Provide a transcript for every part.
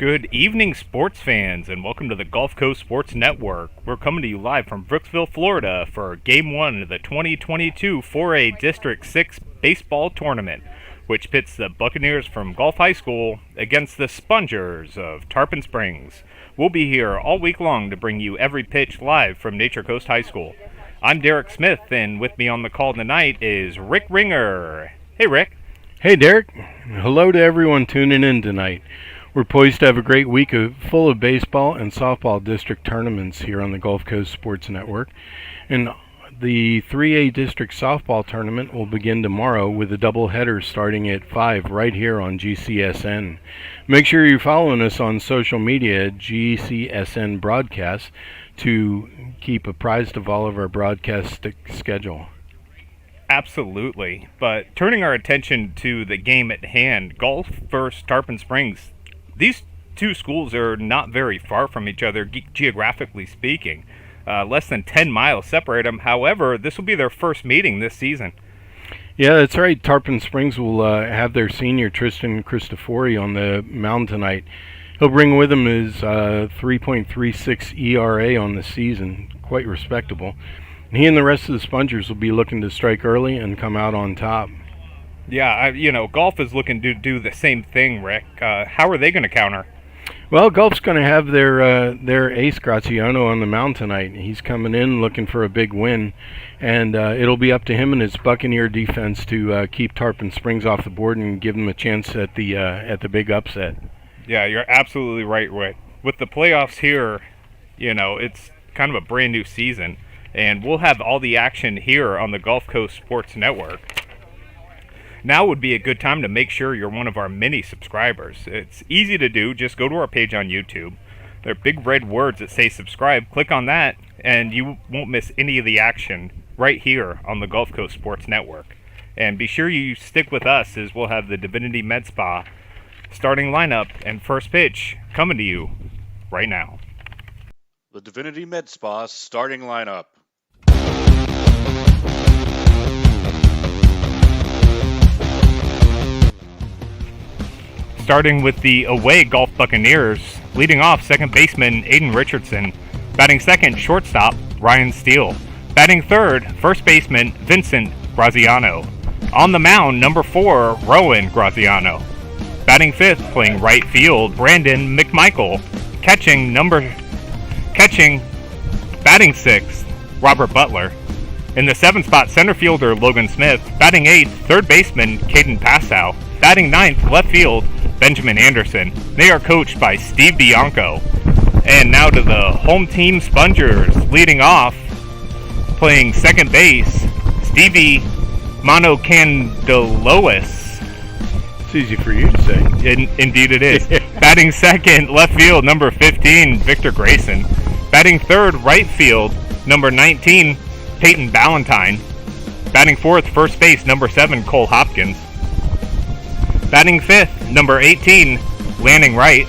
Good evening, sports fans, and welcome to the Gulf Coast Sports Network. We're coming to you live from Brooksville, Florida for Game 1 of the 2022 4A District 6 Baseball Tournament, which pits the Buccaneers from Gulf High School against the Spongers of Tarpon Springs. We'll be here all week long to bring you every pitch live from Nature Coast High School. I'm Derek Smith, and with me on the call tonight is Rick Ringer. Hey, Rick. Hey, Derek. Hello to everyone tuning in tonight. We're poised to have a great week full of baseball and softball district tournaments here on the Gulf Coast Sports Network. And the 3A district softball tournament will begin tomorrow with a doubleheader starting at 5 right here on GCSN. Make sure you're following us on social media at GCSN Broadcast to keep apprised of all of our broadcast schedule. Absolutely. But turning our attention to the game at hand, Gulf versus Tarpon Springs. These two schools are not very far from each other, geographically speaking. Less than 10 miles separate them. However, this will be their first meeting this season. Yeah, that's right. Tarpon Springs will have their senior, Tristan Cristofori, on the mound tonight. He'll bring with him his 3.36 ERA on the season. Quite respectable. And he and the rest of the Spongers will be looking to strike early and come out on top. Yeah, Gulf is looking to do the same thing, Rick. How are they going to counter? Well, Gulf's going to have their ace Graziano on the mound tonight. He's coming in looking for a big win, and it'll be up to him and his Buccaneer defense to keep Tarpon Springs off the board and give them a chance at the big upset. Yeah, you're absolutely right, Rick. With the playoffs here, it's kind of a brand new season, and we'll have all the action here on the Gulf Coast Sports Network. Now would be a good time to make sure you're one of our many subscribers. It's easy to do. Just go to our page on YouTube. There are big red words that say subscribe. Click on that, and you won't miss any of the action right here on the Gulf Coast Sports Network. And be sure you stick with us, as we'll have the Divinity Med Spa starting lineup and first pitch coming to you right now. The Divinity Med Spa starting lineup. Starting with the away Gulf Buccaneers, leading off second baseman Aiden Richardson, batting second shortstop Ryan Steele, batting third first baseman Vincent Graziano, on the mound number 4 Rowan Graziano, batting fifth playing right field Brandon McMichael, batting sixth Robert Butler, in the 7th spot center fielder Logan Smith, batting 8th third baseman Caden Passow, batting 9th left field Benjamin Anderson. They are coached by Steve Bianco. And now to the home team Spongers, leading off, playing second base, Stevie Monocandelois. It's easy for you to say. Indeed it is. Batting second, left field, number 15, Victor Grayson. Batting third, right field, number 19, Peyton Ballantyne. Batting fourth, first base, number 7, Cole Hopkins. Batting fifth, number 18, Lanning Wright.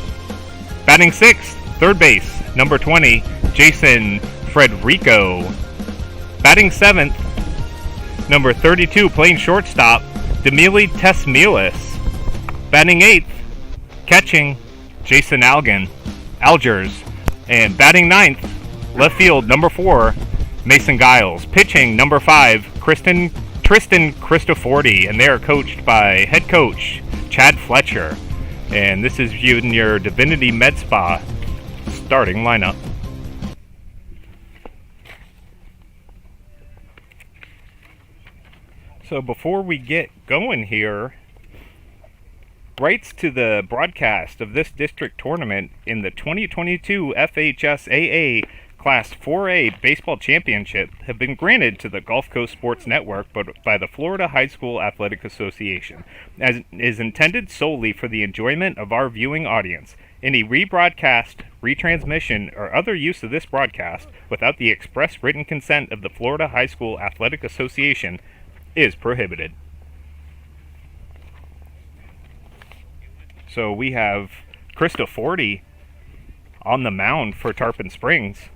Batting sixth, third base, number 20, Jason Frederico. Batting seventh, number 32, playing shortstop, Demili Tesmilis. Batting eighth, catching, Jason Algers. And batting ninth, left field, number 4, Mason Giles. Pitching, number 5, Tristan Cristofori, and they are coached by head coach Chad Fletcher. And this is your Divinity Med Spa starting lineup. So before we get going here, rights to the broadcast of this district tournament in the 2022 FHSAA Class 4A Baseball Championship have been granted to the Gulf Coast Sports Network by the Florida High School Athletic Association, as is intended solely for the enjoyment of our viewing audience. Any rebroadcast, retransmission, or other use of this broadcast without the express written consent of the Florida High School Athletic Association is prohibited. So we have Cristofori on the mound for Tarpon Springs.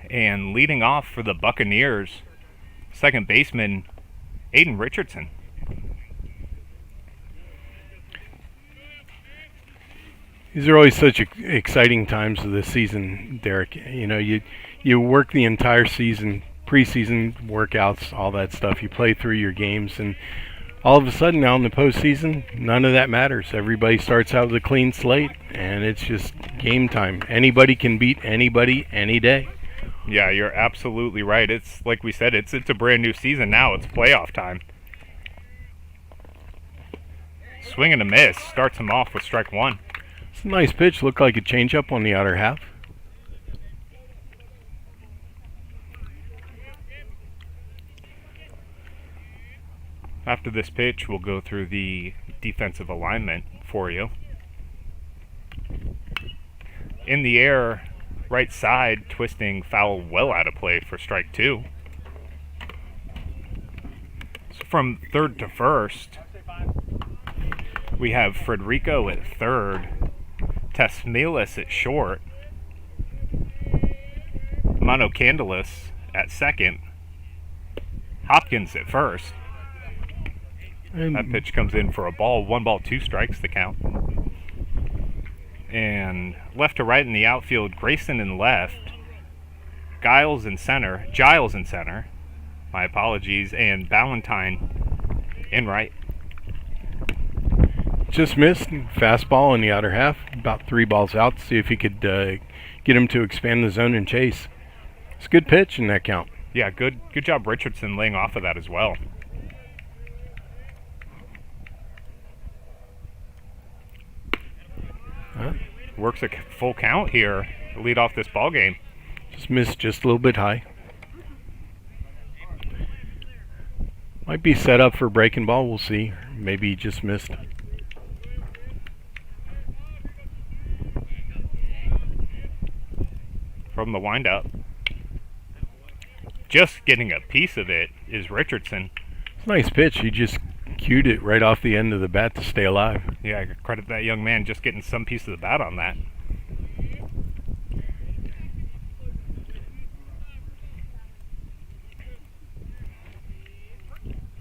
And leading off for the Buccaneers, second baseman Aiden Richardson. These are always such exciting times of the season, Derek. You know, you work the entire season, preseason workouts, all that stuff. You play through your games, and all of a sudden now in the postseason, none of that matters. Everybody starts out with a clean slate, and it's just game time. Anybody can beat anybody any day. Yeah, you're absolutely right. It's like we said, it's a brand new season now. It's playoff time. Swing and a miss starts him off with strike one. It's a nice pitch. Looked like a changeup on the outer half. After this pitch, we'll go through the defensive alignment for you. In the air, right side, twisting foul well out of play for strike two. So from third to first, we have Federico at third, Tesmilis at short, Mano Candelas at second, Hopkins at first. That pitch comes in for a ball. 1 ball, 2 strikes the count. And left to right in the outfield, Grayson in left, Giles in center, my apologies, and Ballantyne in right. Just missed. Fastball in the outer half. About 3 balls out to see if he could get him to expand the zone and chase. It's a good pitch in that count. Yeah, good job Richardson laying off of that as well. Works a full count here to lead off this ball game. Just missed just a little bit high. Might be set up for breaking ball. We'll see. Maybe he just missed. From the windup, just getting a piece of it is Richardson. It's a nice pitch. He just cued it right off the end of the bat to stay alive. Yeah, I credit that young man just getting some piece of the bat on that.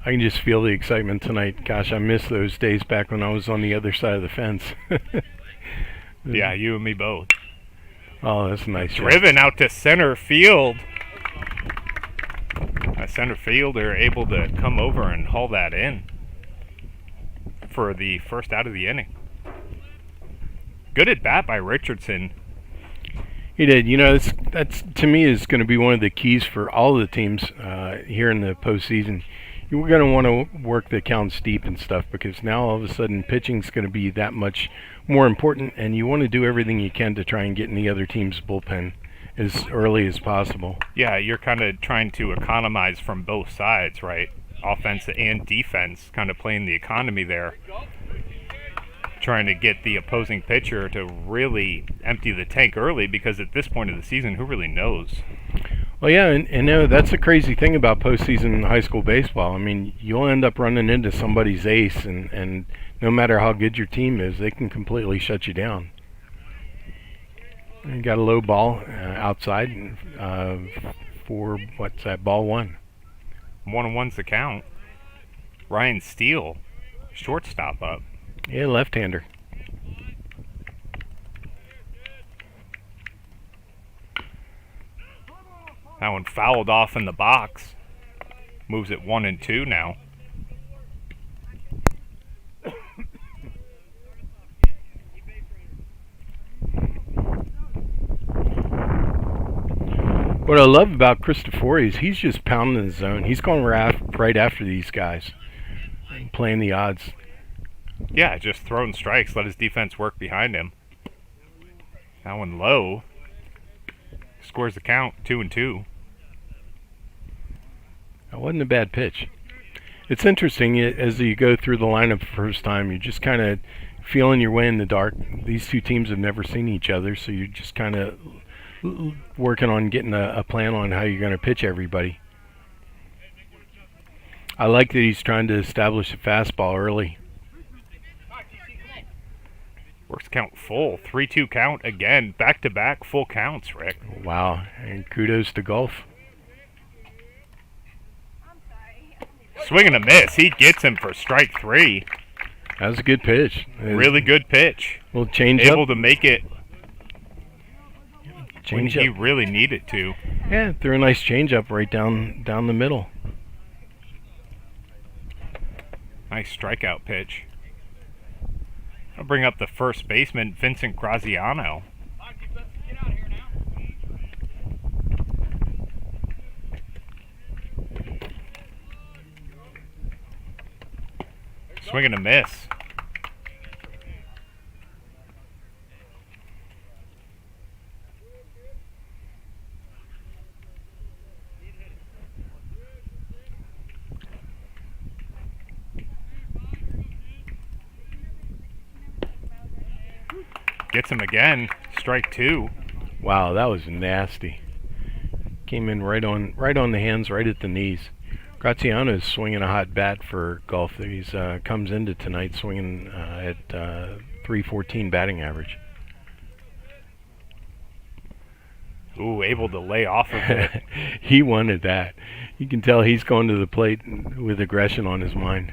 I can just feel the excitement tonight. Gosh, I miss those days back when I was on the other side of the fence. Yeah, you and me both. Oh, that's a nice Driven out to center field. A center fielder able to come over and haul that in for the first out of the inning. Good at bat by Richardson. He did. You know, that's to me is going to be one of the keys for all of the teams here in the postseason. You're going to want to work the counts deep and stuff because now all of a sudden pitching's going to be that much more important, and you want to do everything you can to try and get in the other team's bullpen as early as possible. Yeah, you're kind of trying to economize from both sides, right? Offense and defense, kind of playing the economy there. Trying to get the opposing pitcher to really empty the tank early because at this point of the season, who really knows? Well, yeah, and that's the crazy thing about postseason high school baseball. I mean, you'll end up running into somebody's ace, and no matter how good your team is, they can completely shut you down. You got a low ball outside for, what's that, ball one. 1-1's the count. Ryan Steele, shortstop up. Yeah, left-hander. That one fouled off in the box. Moves it 1-2 now. What I love about Cristofori is he's just pounding the zone. He's going right after these guys, playing the odds. Yeah, just throwing strikes. Let his defense work behind him. That one low. Scores the count, 2-2. That wasn't a bad pitch. It's interesting, as you go through the lineup first time, you're just kind of feeling your way in the dark. These two teams have never seen each other, so you're just kind of working on getting a plan on how you're going to pitch everybody. I like that he's trying to establish a fastball early. Works count full. 3-2 count again. Back-to-back full counts, Rick. Wow. And kudos to Golf. Swing and a miss. He gets him for strike three. That was a good pitch. Really good pitch. We'll change Able up. to make it Change when he up. really needed to. Yeah, threw a nice change up right down the middle. Nice strikeout pitch. I'll bring up the first baseman, Vincent Graziano. Swing and a miss. Gets him again. Strike 2. Wow, that was nasty. Came in right on the hands, right at the knees. Graziano is swinging a hot bat for golf. He's comes into tonight swinging at .314 batting average. Ooh, able to lay off of it. He wanted that. You can tell he's going to the plate with aggression on his mind.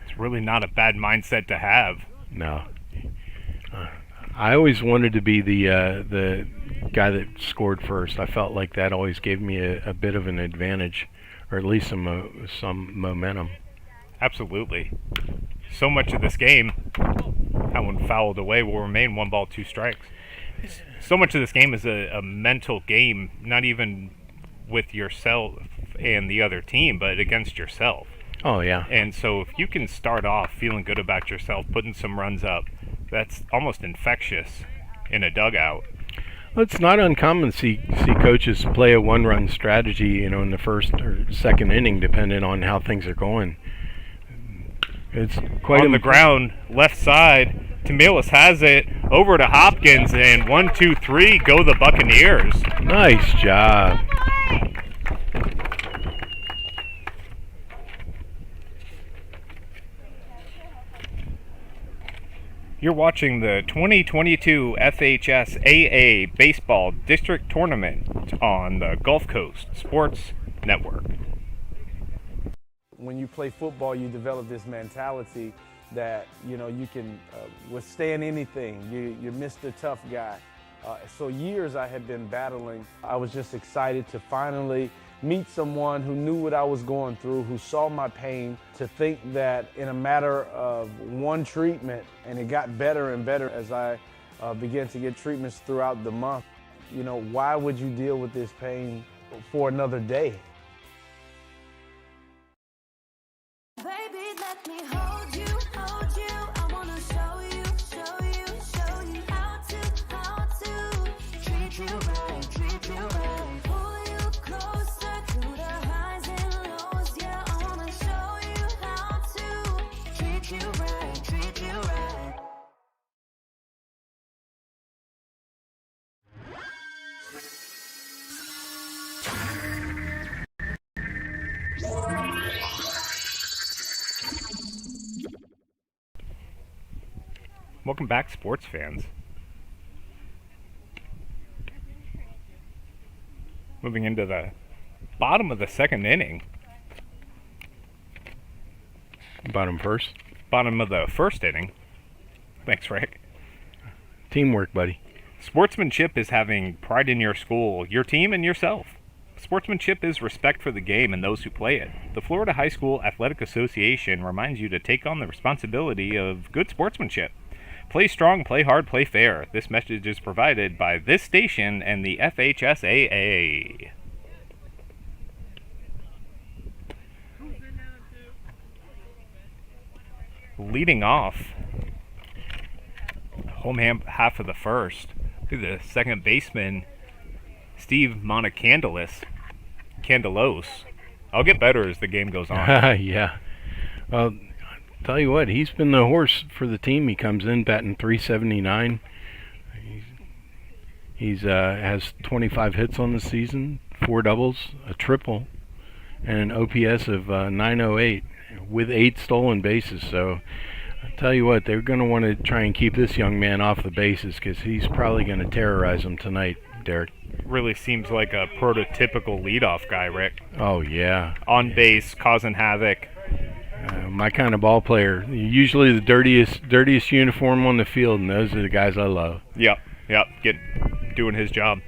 It's really not a bad mindset to have. No. I always wanted to be the guy that scored first. I felt like that always gave me a bit of an advantage, or at least some momentum. Absolutely. So much of this game, that one fouled away, will remain 1 ball, 2 strikes. So much of this game is a mental game, not even with yourself and the other team, but against yourself. Oh, yeah. And so if you can start off feeling good about yourself, putting some runs up, that's almost infectious in a dugout. Well, it's not uncommon to see coaches play a one-run strategy, in the first or second inning, depending on how things are going. It's quite on the ground, left side. Tamilis has it over to Hopkins, and 1, 2, 3 go the Buccaneers. Nice job. You're watching the 2022 FHSAA Baseball District Tournament on the Gulf Coast Sports Network. When you play football, you develop this mentality that, you can withstand anything. You're Mr. Tough Guy. So years I had been battling. I was just excited to finally meet someone who knew what I was going through, who saw my pain, to think that in a matter of one treatment, and it got better and better as I began to get treatments throughout the month. Why would you deal with this pain for another day? Baby, let me hold you, hold you. I wanna show you, show you, show you how to treat you right, treat you right. Pull you closer through the highs and lows. Yeah, I wanna show you how to treat you right, treat you right. Welcome back, sports fans. Moving into the bottom of the second inning. Bottom first. Bottom of the first inning. Thanks, Rick. Teamwork, buddy. Sportsmanship is having pride in your school, your team, and yourself. Sportsmanship is respect for the game and those who play it. The Florida High School Athletic Association reminds you to take on the responsibility of good sportsmanship. Play strong, play hard, play fair. This message is provided by this station and the FHSAA. Leading off, home half of the first, the second baseman, Steve Montecandelos. I'll get better as the game goes on. Yeah. Well, tell you what, he's been the horse for the team. He comes in batting .379. He's has 25 hits on the season, 4 doubles, a triple, and an OPS of .908 with 8 stolen bases. So I tell you what, they're going to want to try and keep this young man off the bases because he's probably going to terrorize them tonight, Derek. Really seems like a prototypical leadoff guy, Rick. Oh, yeah. On base, causing havoc. My kind of ball player. Usually the dirtiest uniform on the field, and those are the guys I love. Yep. Doing his job.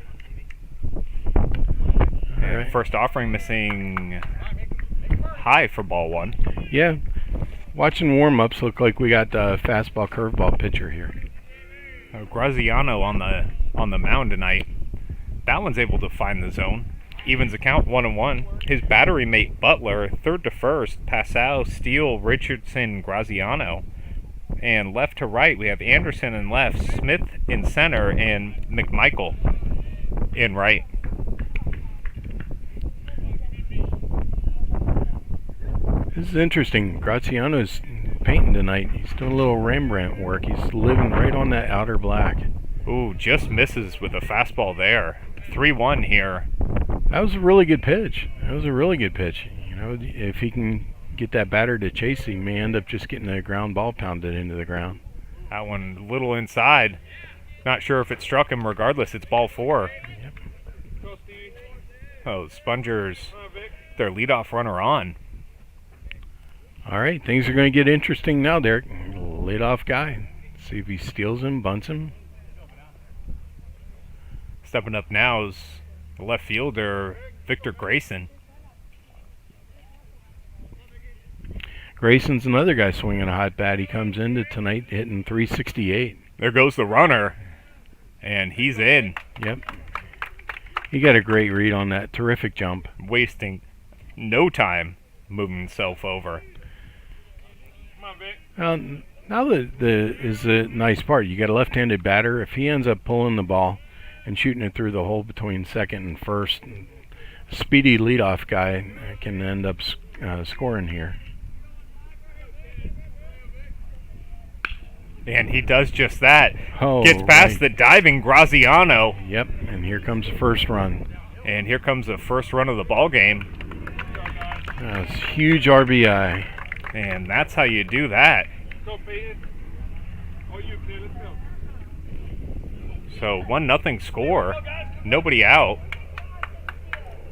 And right. First offering missing high for ball one. Yeah. Watching warm-ups, look like we got the fastball curveball pitcher here. Graziano on the mound tonight. That one's able to find the zone. Evens the count 1-1. His battery mate Butler, third to first. Passau, Steele, Richardson, Graziano. And left to right, we have Anderson in left, Smith in center, and McMichael in right. This is interesting. Graziano's painting tonight. He's doing a little Rembrandt work. He's living right on that outer black. Ooh, just misses with a fastball there. 3-1 here. That was a really good pitch. You know, if he can get that batter to chase, he may end up just getting a ground ball pounded into the ground. That one a little inside. Not sure if it struck him. Regardless, it's ball 4. Yep. Oh, Spongers, their leadoff runner on. All right, things are going to get interesting now, Derek. Leadoff guy. See if he steals him, bunts him. Stepping up now is the left fielder, Victor Grayson. Grayson's another guy swinging a hot bat. He comes into tonight hitting 368. There goes the runner, and he's in. Yep. He got a great read on that. Terrific jump. Wasting no time moving himself over. Now is a nice part. You got a left-handed batter. If he ends up pulling the ball and shooting it through the hole between second and first, speedy leadoff guy can end up scoring here. And he does just that. Oh, Gets past right. the diving Graziano. Yep, and here comes the first run. And here comes the first run of the ball game. That's huge RBI. And that's how you do that. So 1-0 score. Nobody out.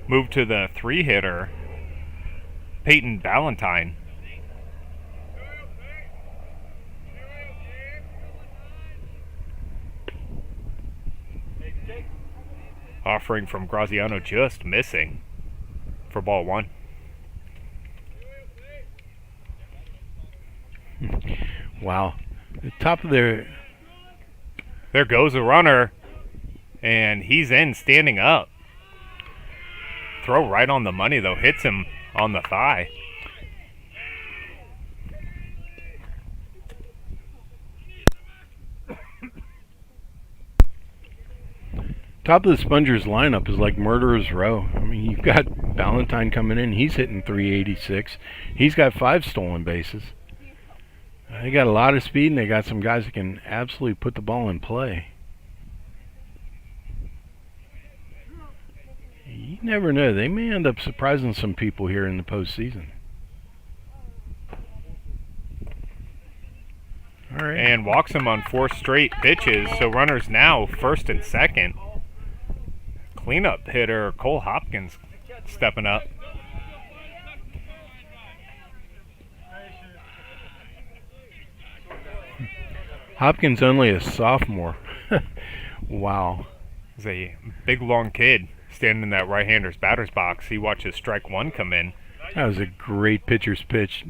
Move to the 3-hitter, Peyton Ballantyne. Offering from Graziano just missing for ball 1. Wow. The top of their... There goes a runner, and he's in standing up. Throw right on the money, though. Hits him on the thigh. Top of the Spongers lineup is like murderer's row. I mean, you've got Ballantyne coming in. He's hitting 386. He's got 5 stolen bases. They got a lot of speed, and they got some guys that can absolutely put the ball in play. You never know. They may end up surprising some people here in the postseason. All right. And walks him on 4 straight pitches, so runners now first and second. Cleanup hitter Cole Hopkins stepping up. Hopkins only a sophomore. Wow. He's a big, long kid standing in that right-hander's batter's box. He watches strike 1 come in. That was a great pitcher's pitch.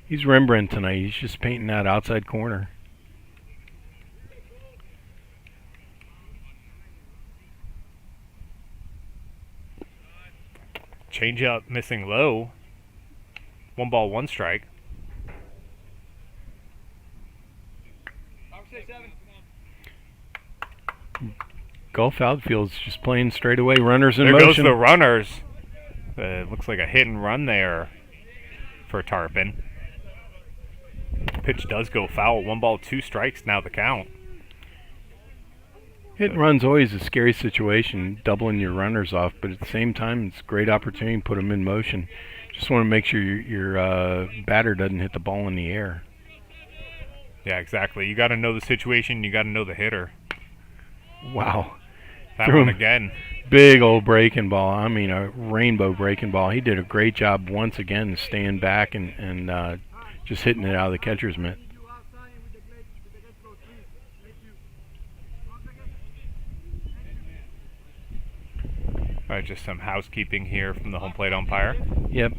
He's Rembrandt tonight. He's just painting that outside corner. Change up, missing low. 1 ball, 1 strike. Gulf outfield's just playing straight away. Runners in There motion. goes the runners. Looks like a hit and run there for Tarpon. Pitch does go foul. 1 ball, 2 strikes. Now the count. Hit and run's always a scary situation, doubling your runners off, but at the same time, it's a great opportunity to put them in motion. Just want to make sure your batter doesn't hit the ball in the air. Yeah, exactly. You got to know the situation. You got to know the hitter. Wow. That Threw one him. again. Big old breaking ball. I mean, a rainbow breaking ball. He did a great job once again staying back and just hitting it out of the catcher's mitt. All right, just some housekeeping here from the home plate umpire. Yep.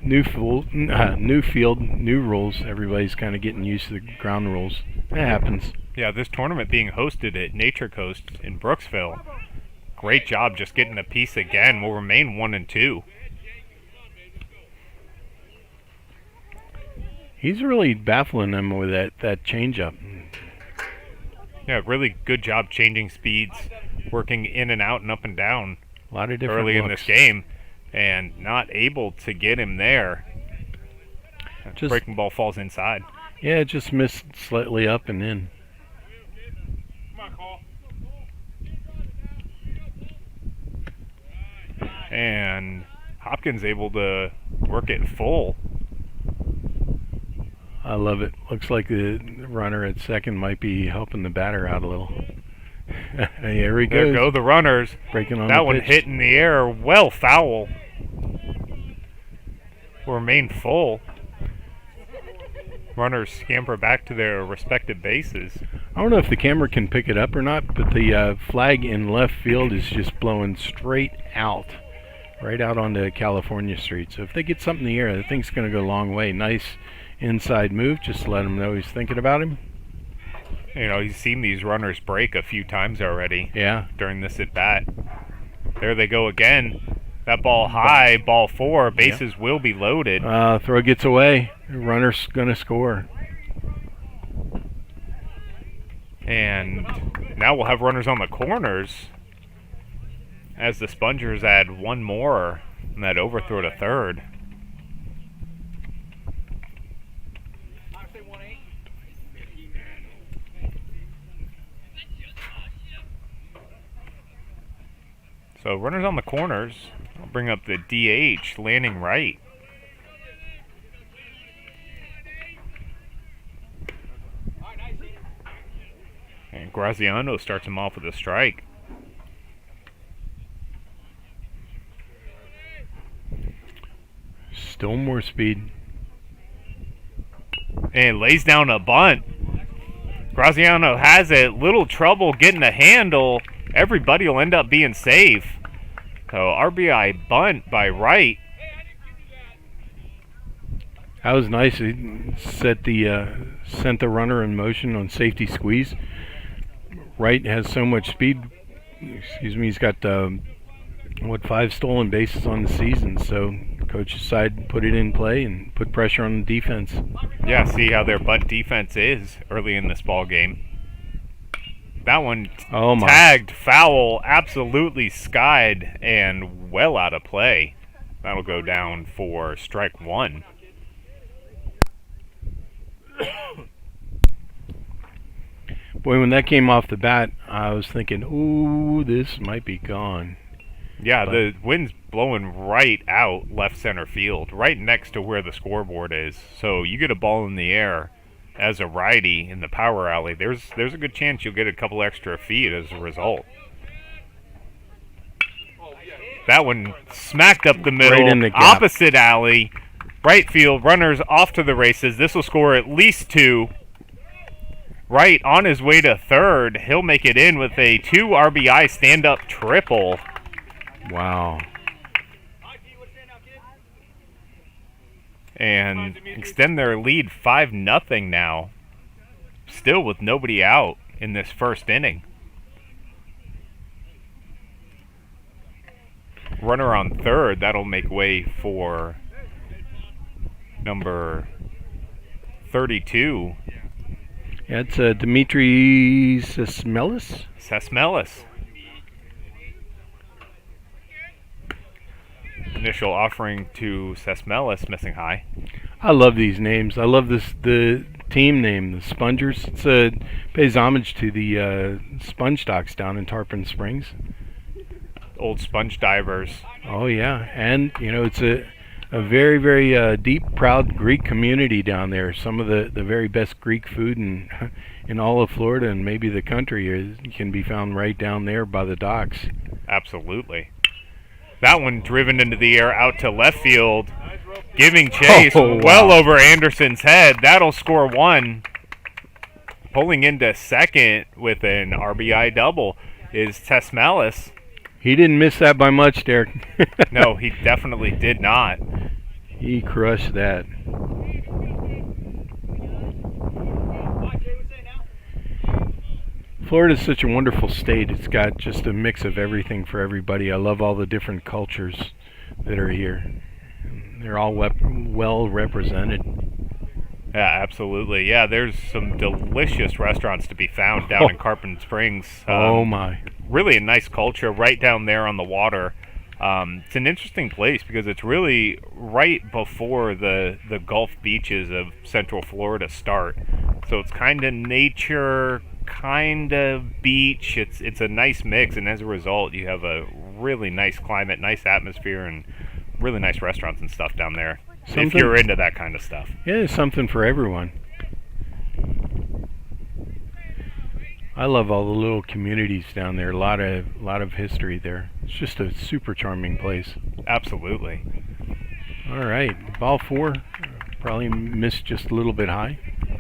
New field, new rules. Everybody's kind of getting used to the ground rules. It happens. Yeah, this tournament being hosted at Nature Coast in Brooksville. Great job just getting a piece again. Will remain 1-2. He's really baffling them with that changeup. Yeah, really good job changing speeds, working in and out and up and down A lot of different early in looks. this game, and not able to get him there. Just- Breaking ball falls inside. Yeah, it just missed slightly up and in. And Hopkins able to work it full. I love it. Looks like the runner at second might be helping the batter out a little. Here he There goes. go the runners. Breaking on That the one pitch. hit in the air, well foul. Will remain full. Runners scamper back to their respective bases. I don't know if the camera can pick it up or not, but the flag in left field is just blowing straight out, right out onto California Street. So if they get something in the air, the thing's going to go a long way. Nice inside move, just to let him know he's thinking about him. You know, he's seen these runners break a few times already Yeah. during this at bat. There they go again. That ball high, ball four, bases will be loaded. Throw gets away. Runner's going to score. And now we'll have runners on the corners as the Spongers add one more in that overthrow to third. So runners on the corners. I'll bring up the DH, landing right. And Graziano starts him off with a strike. Still more speed. And lays down a bunt. Graziano has it. Little trouble getting a handle. Everybody will end up being safe. So RBI bunt by Wright. That was nice. He sent the runner in motion on safety squeeze. Wright has so much speed. Excuse me. He's got 5 stolen bases on the season. So coach decided to put it in play and put pressure on the defense. Yeah, see how their bunt defense is early in this ball game. That one Oh my! tagged, foul, absolutely skied, and well out of play. That'll go down for strike one. Boy, when that came off the bat, I was thinking, ooh, this might be gone. Yeah, the wind's blowing right out left center field, right next to where the scoreboard is. So you get a ball in the air as a righty in the power alley, there's a good chance you'll get a couple extra feet as a result. That one smacked up the middle, Right in the gap. opposite alley, right field, runners off to the races. This will score at least 2. Right on his way to third, he'll make it in with a 2 RBI stand-up triple. Wow. And extend their lead 5-0 now. Still with nobody out in this first inning. Runner on third, that'll make way for number 32, Yeah, it's Dimitri Sesmelis. Sesmelis. Initial offering to Sesmelis, missing high. I love these names. I love the team name, the Spongers. It pays homage to the sponge docks down in Tarpon Springs. Old sponge divers. Oh yeah, and it's a very very deep, proud Greek community down there. Some of the very best Greek food in all of Florida and maybe the country can be found right down there by the docks. Absolutely. That one driven into the air out to left field, giving chase well over Anderson's head. That'll score one. Pulling into second with an RBI double is Tesmelis. He didn't miss that by much, Derek. No, he definitely did not. He crushed that. Florida's such a wonderful state. It's got just a mix of everything for everybody. I love all the different cultures that are here. They're all well represented. Yeah, absolutely. Yeah, there's some delicious restaurants to be found down in Tarpon Springs. Oh my. Really a nice culture right down there on the water. It's an interesting place because it's really right before the Gulf beaches of Central Florida start. So it's kind of nature, kind of beach. It's a nice mix, and as a result, you have a really nice climate, nice atmosphere, and really nice restaurants and stuff down there. If you're into that kind of stuff. Yeah, there's something for everyone. I love all the little communities down there. A lot of history there. It's just a super charming place. Absolutely. All right, ball 4 probably missed just a little bit high.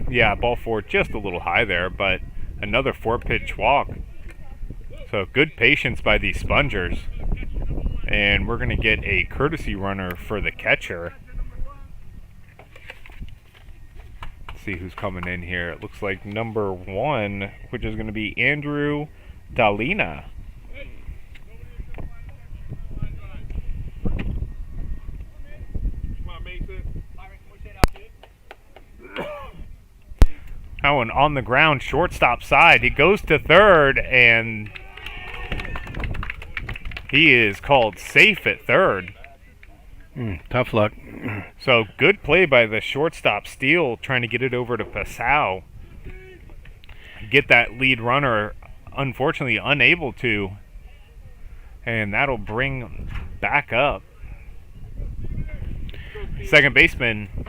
Yeah, ball 4 just a little high there, but another 4-pitch walk. So good patience by these spongers. And we're going to get a courtesy runner for the catcher. See who's coming in here. It looks like number 1, which is going to be Andrew Dalina. Oh, and on the ground, shortstop side. He goes to third, and he is called safe at third. Tough luck. So good play by the shortstop, Steele, trying to get it over to Passau. Get that lead runner, unfortunately unable to. And that'll bring back up second baseman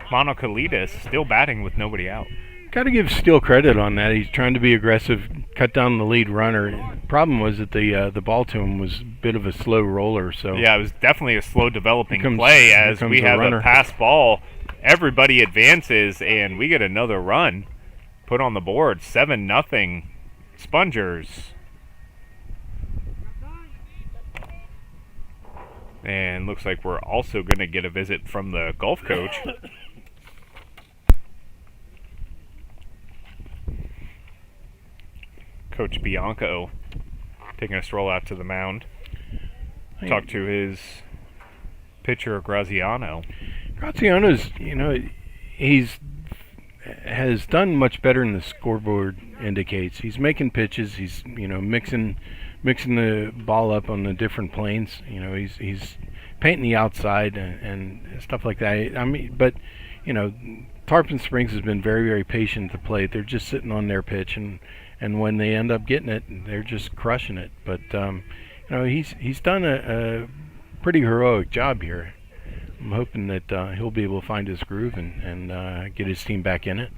Monokalides, still batting with nobody out. Got to give Steele credit on that. He's trying to be aggressive, cut down the lead runner. Problem was that the ball to him was a bit of a slow roller. So yeah, it was definitely a slow developing play as we have a pass ball. Everybody advances, and we get another run put on the board. 7-0 Spongers. And looks like we're also going to get a visit from the golf coach. Coach Bianco taking a stroll out to the mound. Talk to his pitcher, Graziano. Graziano's, has done much better than the scoreboard indicates. He's making pitches. He's, mixing the ball up on the different planes. He's painting the outside and stuff like that. I mean, but, Tarpon Springs has been very, very patient at the plate. They're just sitting on their pitch, and when they end up getting it, they're just crushing it. But he's done a pretty heroic job here. I'm hoping that he'll be able to find his groove and get his team back in it.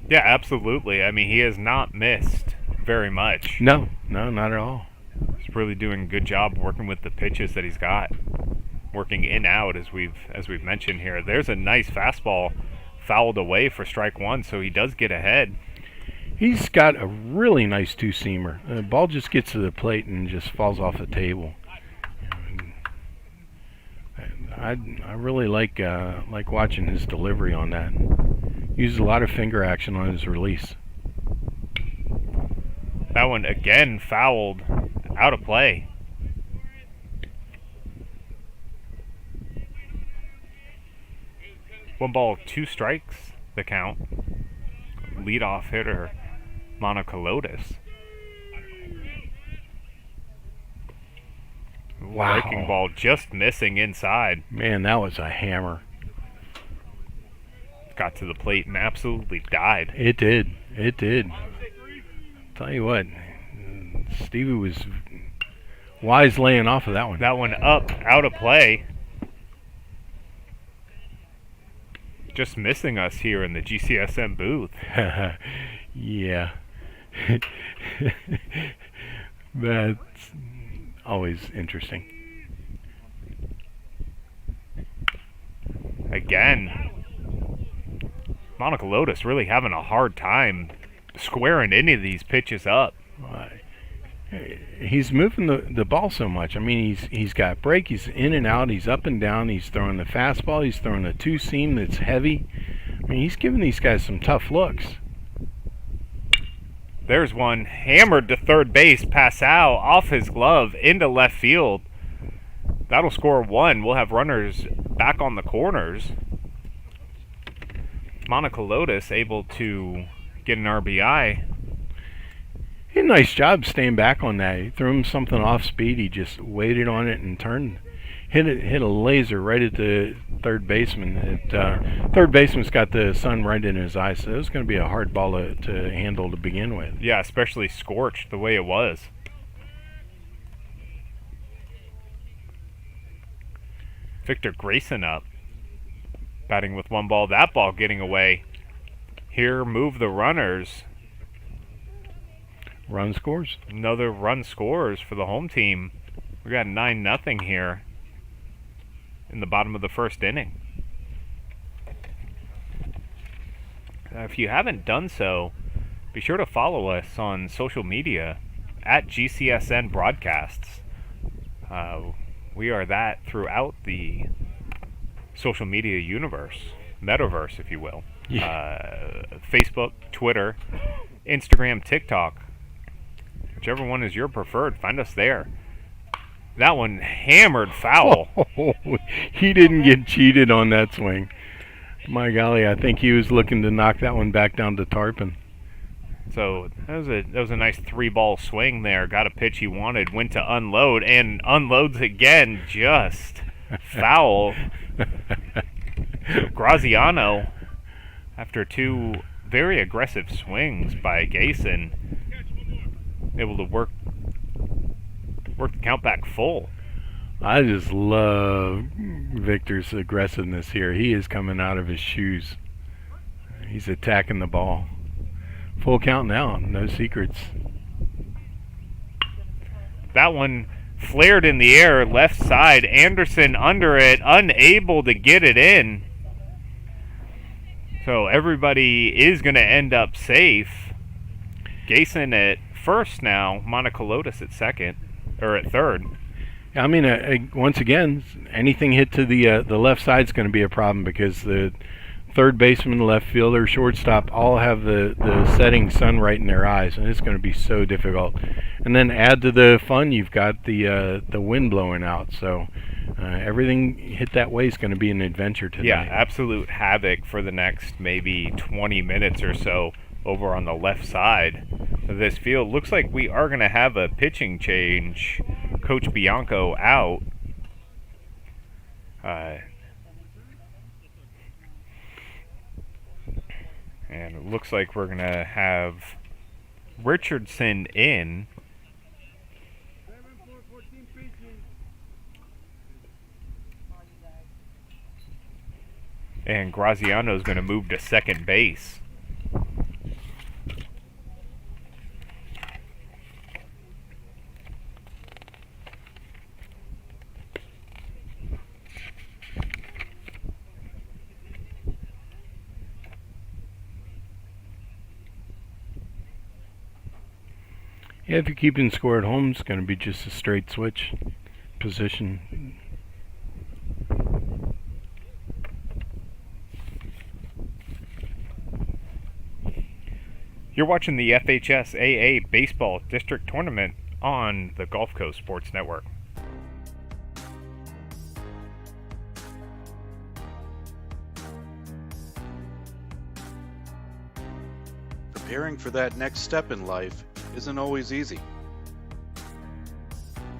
Yeah, absolutely. I mean, he has not missed very much. No, not at all. He's really doing a good job working with the pitches that he's got, working in out as we've mentioned here. There's a nice fastball fouled away for strike 1, so he does get ahead. He's got a really nice two-seamer. The ball just gets to the plate and just falls off the table. I really like watching his delivery on that. Uses a lot of finger action on his release. That one again fouled out of play. One ball, 2 strikes, the count. Leadoff hitter, Monokalotis. Wow. Breaking ball just missing inside. Man, that was a hammer. Got to the plate and absolutely died. It did. Tell you what, Stevie was wise laying off of that one. That one up, out of play. just missing us here in the GCSM booth. Yeah. That's always interesting. Again, Monica Lotus really having a hard time squaring any of these pitches up. He's moving the ball so much. I mean, he's got break, he's in and out, he's up and down, he's throwing the fastball, he's throwing a two-seam that's heavy. I mean, he's giving these guys some tough looks. There's one hammered to third base, Passau off his glove into left field. That'll score one. We'll have runners back on the corners. Monica Lotus able to get an RBI. He had a nice job staying back on that. He threw him something off speed. He just waited on it and hit a laser right at the third baseman. Third baseman's got the sun right in his eyes, so it was going to be a hard ball to handle to begin with. Yeah, especially scorched the way it was. Victor Grayson up, batting with one ball. That ball getting away. Here move the runners. Run scores. Another run scores for the home team. We got 9-0 here in the bottom of the first inning. If you haven't done so, be sure to follow us on social media at GCSN Broadcasts. We are that throughout the social media universe, metaverse, if you will. Yeah. Facebook, Twitter, Instagram, TikTok. Whichever one is your preferred, find us there. That one hammered foul. He didn't get cheated on that swing. My golly, I think he was looking to knock that one back down to Tarpon. So that was a nice 3-ball swing there. Got a pitch he wanted, went to unload, and unloads again, just foul. So Graziano, after 2 very aggressive swings by Gayson, able to work the count back full. I just love Victor's aggressiveness here. He is coming out of his shoes. He's attacking the ball. Full count now, no secrets. That one flared in the air, left side. Anderson under it, unable to get it in. So everybody is going to end up safe. Gayson at first now, Monica Lotus at second, or at third. I mean, once again, anything hit to the left side is going to be a problem because the third baseman, left fielder, shortstop all have the setting sun right in their eyes, and it's going to be so difficult. And then add to the fun, you've got the wind blowing out, so everything hit that way is going to be an adventure today. Yeah, absolute havoc for the next maybe 20 minutes or so over on the left side of this field. Looks like we are going to have a pitching change. Coach Bianco out. And it looks like we're going to have Richardson in. And Graziano is going to move to second base. Yeah, if you're keeping score at home, it's going to be just a straight switch position. You're watching the FHSAA Baseball District Tournament on the Gulf Coast Sports Network. Preparing for that next step in life isn't always easy.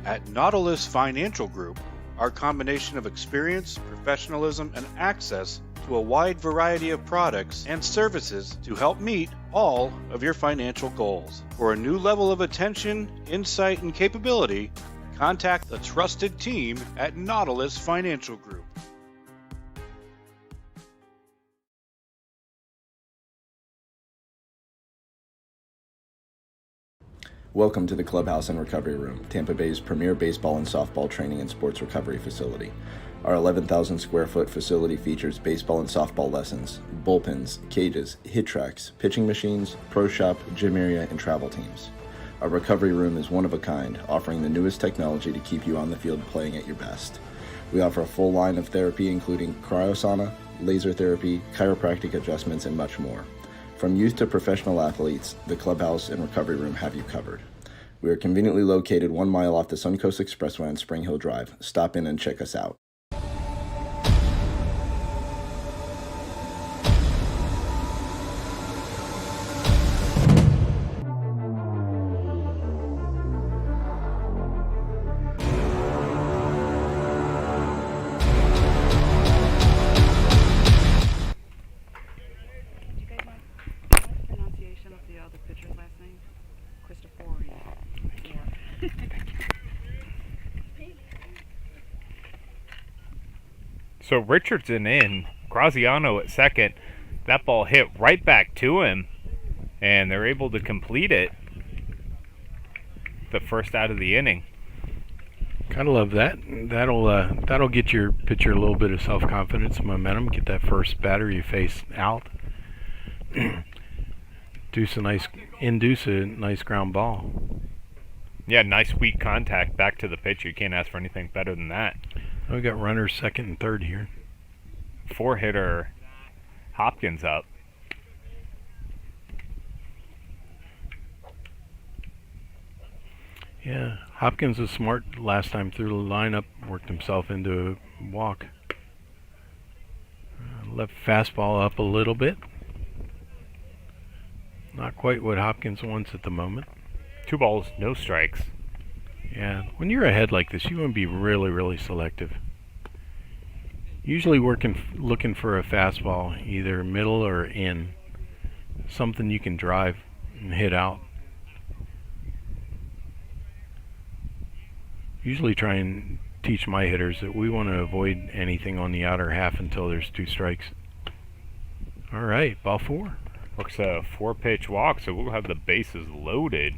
At Nautilus Financial Group, our combination of experience, professionalism, and access to a wide variety of products and services to help meet all of your financial goals. For a new level of attention, insight, and capability, contact the trusted team at Nautilus Financial Group. Welcome to the Clubhouse and Recovery Room, Tampa Bay's premier baseball and softball training and sports recovery facility. Our 11,000 square foot facility features baseball and softball lessons, bullpens, cages, hit tracks, pitching machines, pro shop, gym area, and travel teams. Our recovery room is one of a kind, offering the newest technology to keep you on the field playing at your best. We offer a full line of therapy including cryosauna, laser therapy, chiropractic adjustments, and much more. From youth to professional athletes, the Clubhouse and Recovery Room have you covered. We are conveniently located 1 mile off the Suncoast Expressway on Spring Hill Drive. Stop in and check us out. So Richardson in, Graziano at second. That ball hit right back to him, and they're able to complete it. The first out of the inning. Gotta love that. That'll get your pitcher a little bit of self-confidence, momentum. Get that first batter you face out. Induce a nice ground ball. Yeah, nice weak contact back to the pitcher. You can't ask for anything better than that. We got runners second and third here. 4-hitter Hopkins up. Yeah, Hopkins was smart last time through the lineup, worked himself into a walk. Left fastball up a little bit. Not quite what Hopkins wants at the moment. 2 balls, no strikes. Yeah, when you're ahead like this, you want to be really, really selective. Usually looking for a fastball, either middle or in. Something you can drive and hit out. Usually try and teach my hitters that we want to avoid anything on the outer half until there's 2 strikes. All right, ball 4. Looks a 4-pitch walk, so we'll have the bases loaded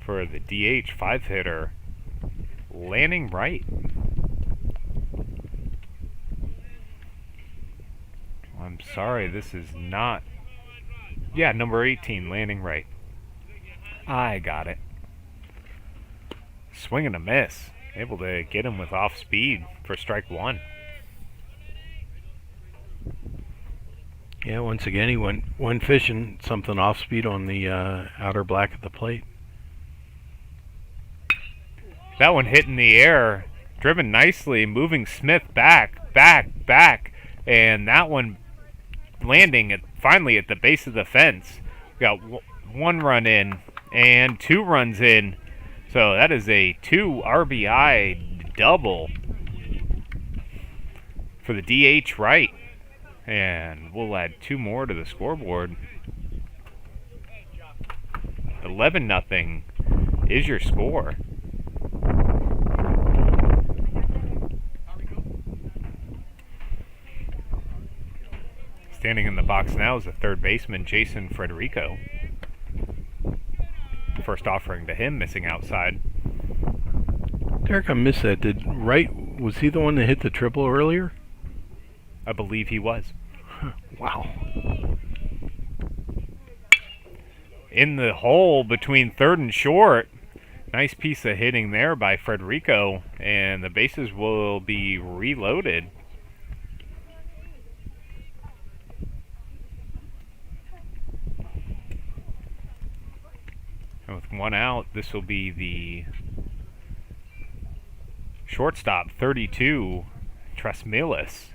for the DH 5-hitter Lanning Wright. I'm sorry, this is not... Yeah, number 18, Lanning Wright. I got it. Swing and a miss. Able to get him with off speed for strike 1. Yeah, once again, he went fishing, something off speed on the outer black of the plate. That one hit in the air, driven nicely, moving Smith back, and that one landing finally at the base of the fence. We got 1 run in and 2 runs in, so that is a 2 RBI double for the DH Wright, and we'll add 2 more to the scoreboard. 11-0 is your score. Standing in the box now is the third baseman, Jason Frederico. First offering to him, missing outside. Derek, I missed that. Was he the one that hit the triple earlier? I believe he was. Wow. In the hole between third and short. Nice piece of hitting there by Frederico, and the bases will be reloaded. And with 1 out, this will be the shortstop, 32, Trasmilis.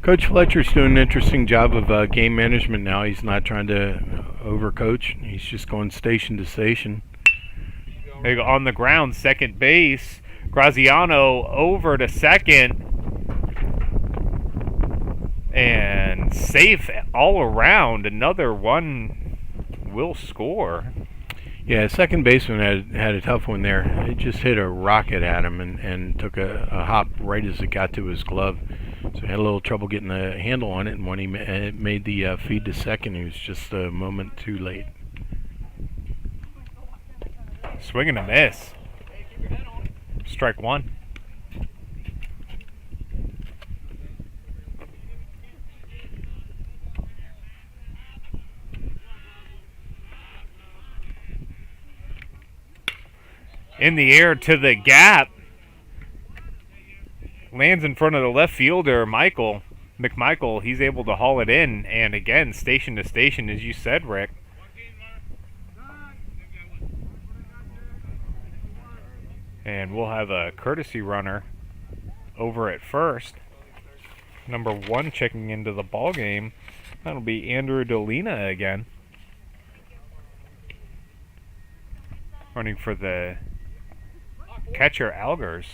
Coach Fletcher's doing an interesting job of game management now. He's not trying to overcoach. He's just going station to station. They go on the ground, second base. Graziano over to second. And safe all around. Another one will score. Yeah, second baseman had a tough one there. It just hit a rocket at him and took a hop right as it got to his glove. So he had a little trouble getting a handle on it, and when he made the feed to second, he was just a moment too late. Swing and a miss. Strike one. In the air to the gap. Lands in front of the left fielder, McMichael. He's able to haul it in. And again, station to station, as you said, Rick. And we'll have a courtesy runner over at first. Number 1 checking into the ball game. That'll be Andrew Dolina again. Running for the catcher, Algers.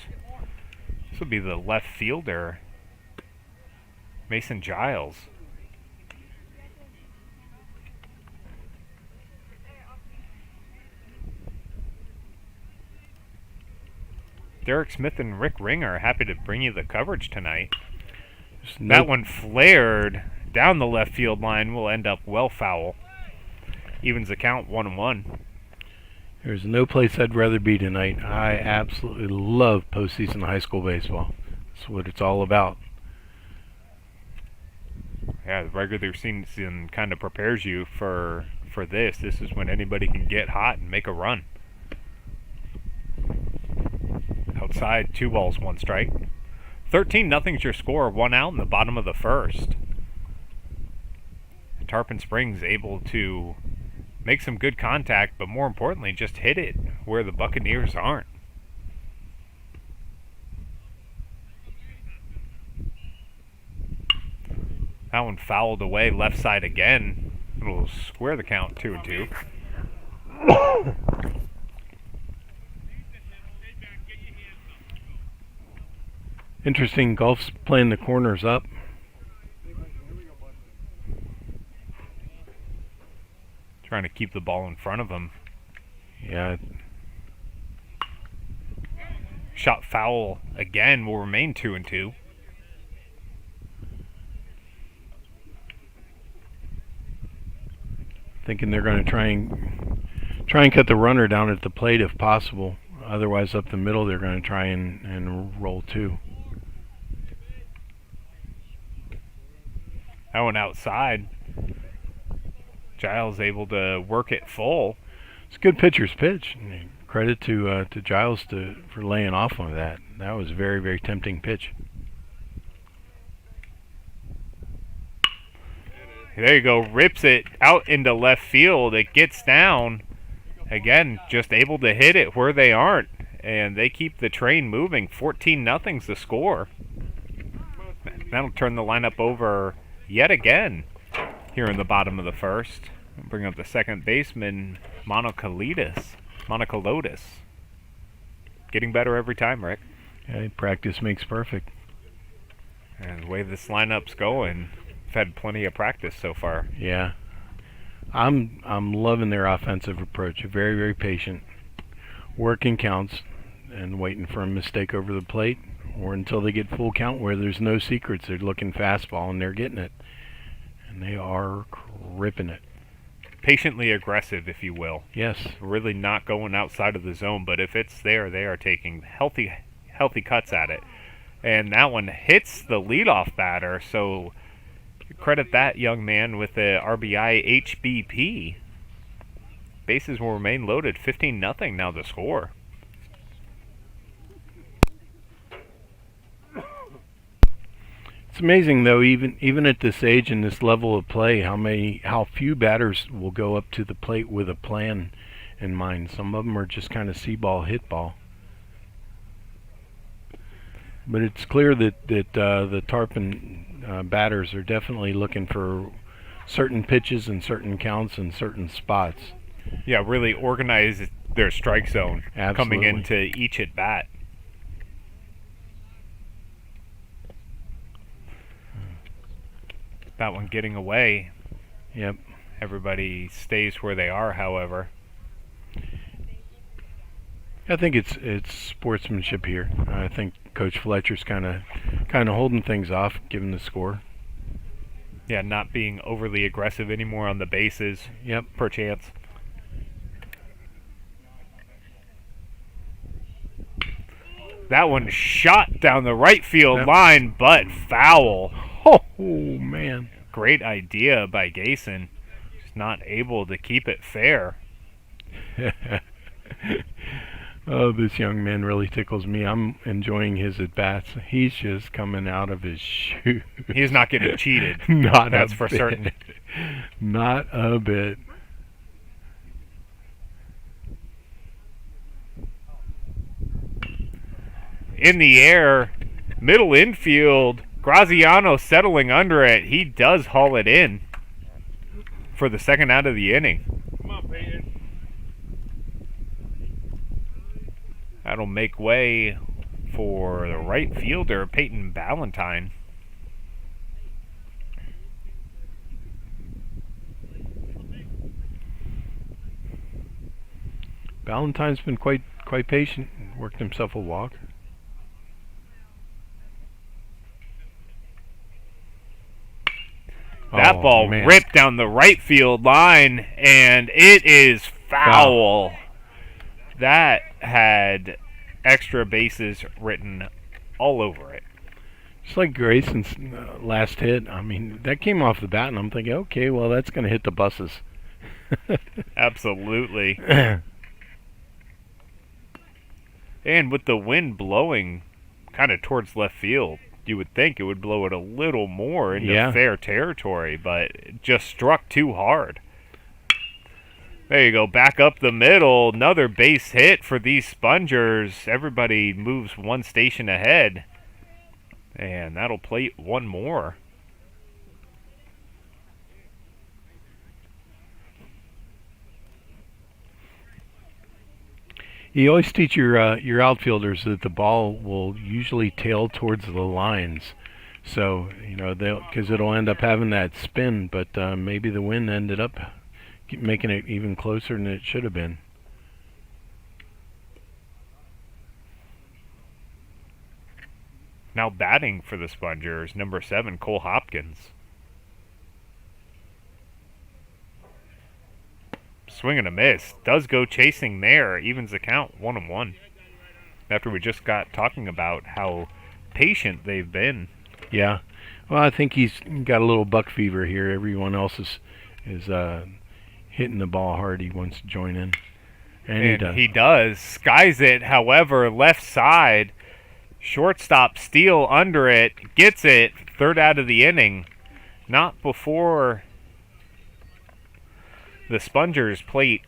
This will be the left fielder, Mason Giles. Derek Smith and Rick Ringer are happy to bring you the coverage tonight. That one flared down the left field line, will end up well foul. Evens the count 1-1. There's no place I'd rather be tonight. I absolutely love postseason high school baseball. That's what it's all about. Yeah, the regular season kind of prepares you for this. This is when anybody can get hot and make a run. Outside, 2 balls, 1 strike. 13-0's your score, 1 out in the bottom of the first. Tarpon Springs able to make some good contact, but more importantly, just hit it where the Buccaneers aren't. That one fouled away left side again. It'll square the count 2-2. Interesting, golf's playing the corners up. Trying to keep the ball in front of him. Yeah. Shot foul again, will remain 2-2. Thinking they're going to try and cut the runner down at the plate if possible. Otherwise, up the middle, they're going to try and roll 2. That one outside. Giles able to work it full. It's a good pitcher's pitch. Credit to Giles for laying off on that. That was a very, very tempting pitch. There you go. Rips it out into left field. It gets down. Again, just able to hit it where they aren't. And they keep the train moving. 14-0's the score. That'll turn the lineup over yet again here in the bottom of the first. Bring up the second baseman, Monocolotis. Getting better every time, Rick. Yeah, practice makes perfect. And the way this lineup's going, I've had plenty of practice so far. Yeah. I'm loving their offensive approach. Very, very patient. Working counts and waiting for a mistake over the plate or until they get full count where there's no secrets. They're looking fastball and they're getting it. And they are ripping it. Patiently aggressive, if you will. Yes. Really not going outside of the zone, but if it's there, they are taking healthy cuts at it. And that one hits the leadoff batter, so credit that young man with the RBI HBP. Bases will remain loaded. 15-0 now the score. It's amazing though, even at this age and this level of play, how few batters will go up to the plate with a plan in mind. Some of them are just kind of see ball, hit ball. But it's clear that the Tarpon batters are definitely looking for certain pitches and certain counts and certain spots. Yeah, really organize their strike zone. Absolutely. Coming into each at bat. That one getting away. Yep. Everybody stays where they are, however. I think it's sportsmanship here. I think Coach Fletcher's kind of holding things off, given the score. Yeah, not being overly aggressive anymore on the bases. Yep. Perchance. That one shot down the right field line, but foul. Oh, man. Great idea by Gayson. Just not able to keep it fair. Oh, this young man really tickles me. I'm enjoying his at-bats. He's just coming out of his shoe. He's not getting cheated. That's for certain. Not a bit. In the air, middle infield, Graziano settling under it. He does haul it in for the second out of the inning. Come on, Peyton. That'll make way for the right fielder, Peyton Ballantyne. Ballantyne's been quite patient. Worked himself a walk. That ball ripped down the right field line, and it is foul. That had extra bases written all over it. Just like Grayson's last hit. I mean, that came off the bat, and I'm thinking, okay, well, that's going to hit the buses. Absolutely. And with the wind blowing kind of towards left field, you would think it would blow it a little more into fair territory, but it just struck too hard. There you go, back up the middle, another base hit for these Spongers. Everybody moves one station ahead, and that'll plate one more. You always teach your outfielders that the ball will usually tail towards the lines, so because it'll end up having that spin. But maybe the wind ended up making it even closer than it should have been. Now batting for the Spongers, number 7, Cole Hopkins. Swing and a miss. Does go chasing there. Evens the count 1-1. After we just got talking about how patient they've been. Yeah. Well, I think he's got a little buck fever here. Everyone else is hitting the ball hard. He wants to join in. And he does. Skies it, however, left side. Shortstop Steele under it. Gets it. Third out of the inning. Not before the Spongers plate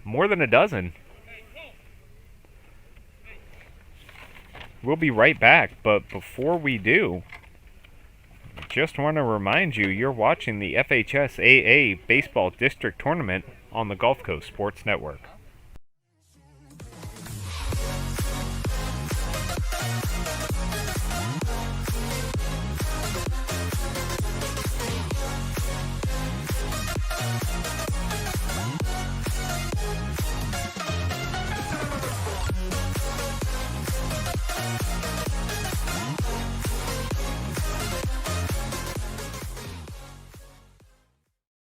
more than a dozen. We'll be right back, but before we do, just want to remind you, you're watching the FHSAA Baseball District Tournament on the Gulf Coast Sports Network.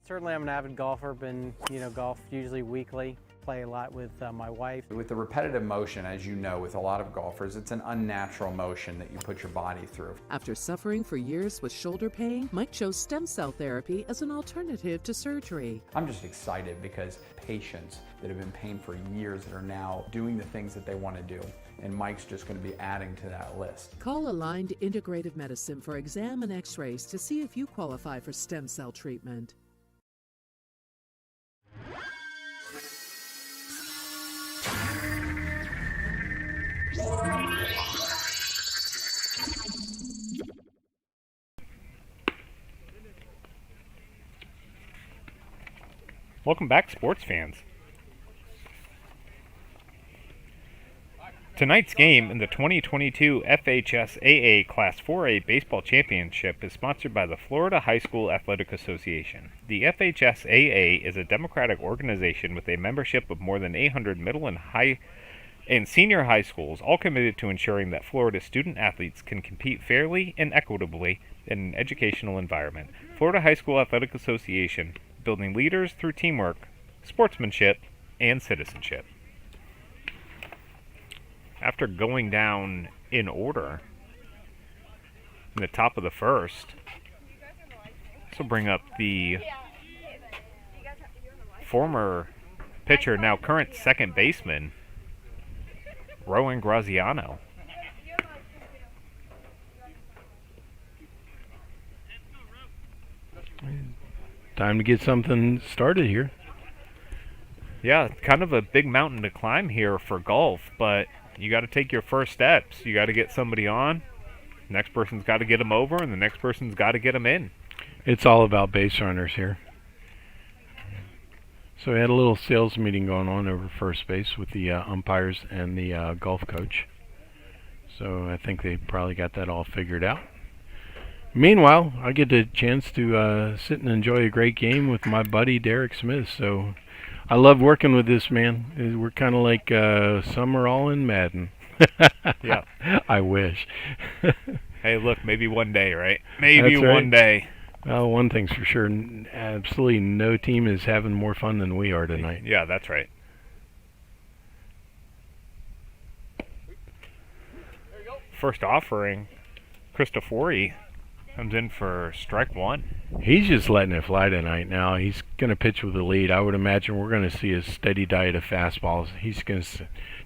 Certainly, I'm an avid golfer. Been, golf usually weekly. Play a lot with my wife. With the repetitive motion, as you know, with a lot of golfers, it's an unnatural motion that you put your body through. After suffering for years with shoulder pain, Mike chose stem cell therapy as an alternative to surgery. I'm just excited because patients that have been in pain for years that are now doing the things that they want to do. And Mike's just going to be adding to that list. Call Aligned Integrative Medicine for exam and x-rays to see if you qualify for stem cell treatment. Welcome back, sports fans. Tonight's game in the 2022 FHSAA Class 4A Baseball Championship is sponsored by the Florida High School Athletic Association. The FHSAA is a democratic organization with a membership of more than 800 middle and senior high schools, all committed to ensuring that Florida student athletes can compete fairly and equitably in an educational environment. Florida High School Athletic Association, building leaders through teamwork, sportsmanship, and citizenship. After going down in order in the top of the first, this will bring up the former pitcher, now current second baseman, Rowan Graziano. Time to get something started here. Yeah, kind of a big mountain to climb here for golf, but you got to take your first steps. You got to get somebody on. Next person's got to get them over, and the next person's got to get them in. It's all about base runners here. So we had a little sales meeting going on over first base with the umpires and the golf coach. So I think they probably got that all figured out. Meanwhile, I get the chance to sit and enjoy a great game with my buddy Derek Smith. So I love working with this man. We're kind of like Summer all in Madden. Yeah. I wish. Hey, look, maybe one day, right? Maybe That's right. one day. Well, one thing's for sure. Absolutely no team is having more fun than we are tonight. Yeah, that's right. First offering, Cristofori comes in for strike one. He's just letting it fly tonight now. He's going to pitch with the lead. I would imagine we're going to see a steady diet of fastballs. He's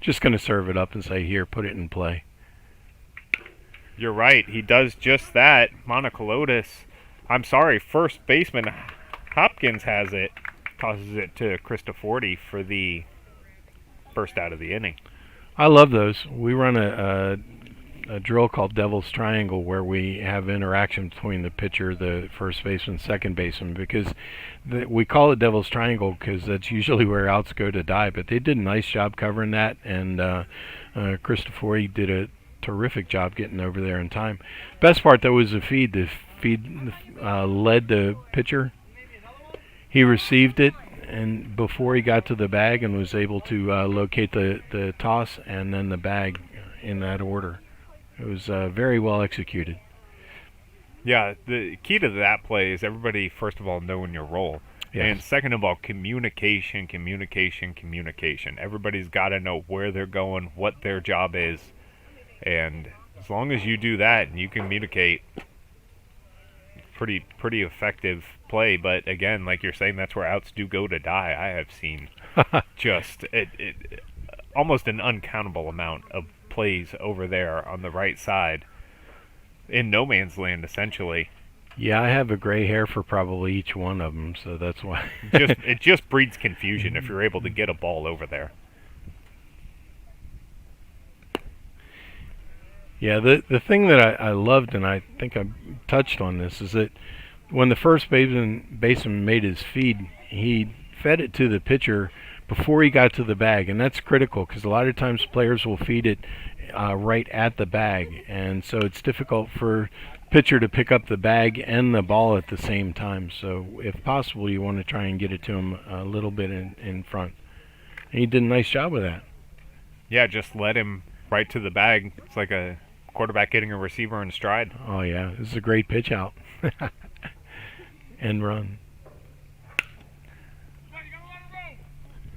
just going to serve it up and say, here, put it in play. You're right. He does just that. First baseman Hopkins has it. Tosses it to Cristofori for the first out of the inning. I love those. We run a drill called Devil's Triangle where we have interaction between the pitcher, the first baseman, second baseman, because we call it Devil's Triangle because that's usually where outs go to die, but they did a nice job covering that, and Cristofori did a terrific job getting over there in time. Best part, though, was the feed. The feed led the pitcher. He received it, and before he got to the bag, and was able to locate the toss and then the bag in that order. It was very well executed. Yeah, the key to that play is everybody, first of all, knowing your role. Yes. And second of all, communication. Everybody's got to know where they're going, what their job is. And as long as you do that and you communicate, pretty effective play. But again, like you're saying, that's where outs do go to die. I have seen just almost an uncountable amount of plays over there on the right side in no man's land, essentially. Yeah, I have a gray hair for probably each one of them, so that's why. It just breeds confusion if you're able to get a ball over there. Yeah, the thing that I loved, and I think I touched on this, is that when the first baseman made his feed, he fed it to the pitcher before he got to the bag, and that's critical because a lot of times players will feed it right at the bag, and so it's difficult for pitcher to pick up the bag and the ball at the same time. So if possible, you want to try and get it to him a little bit in front. And he did a nice job with that. Yeah, just let him right to the bag. It's like a quarterback getting a receiver in stride. Oh yeah, this is a great pitch out. And run.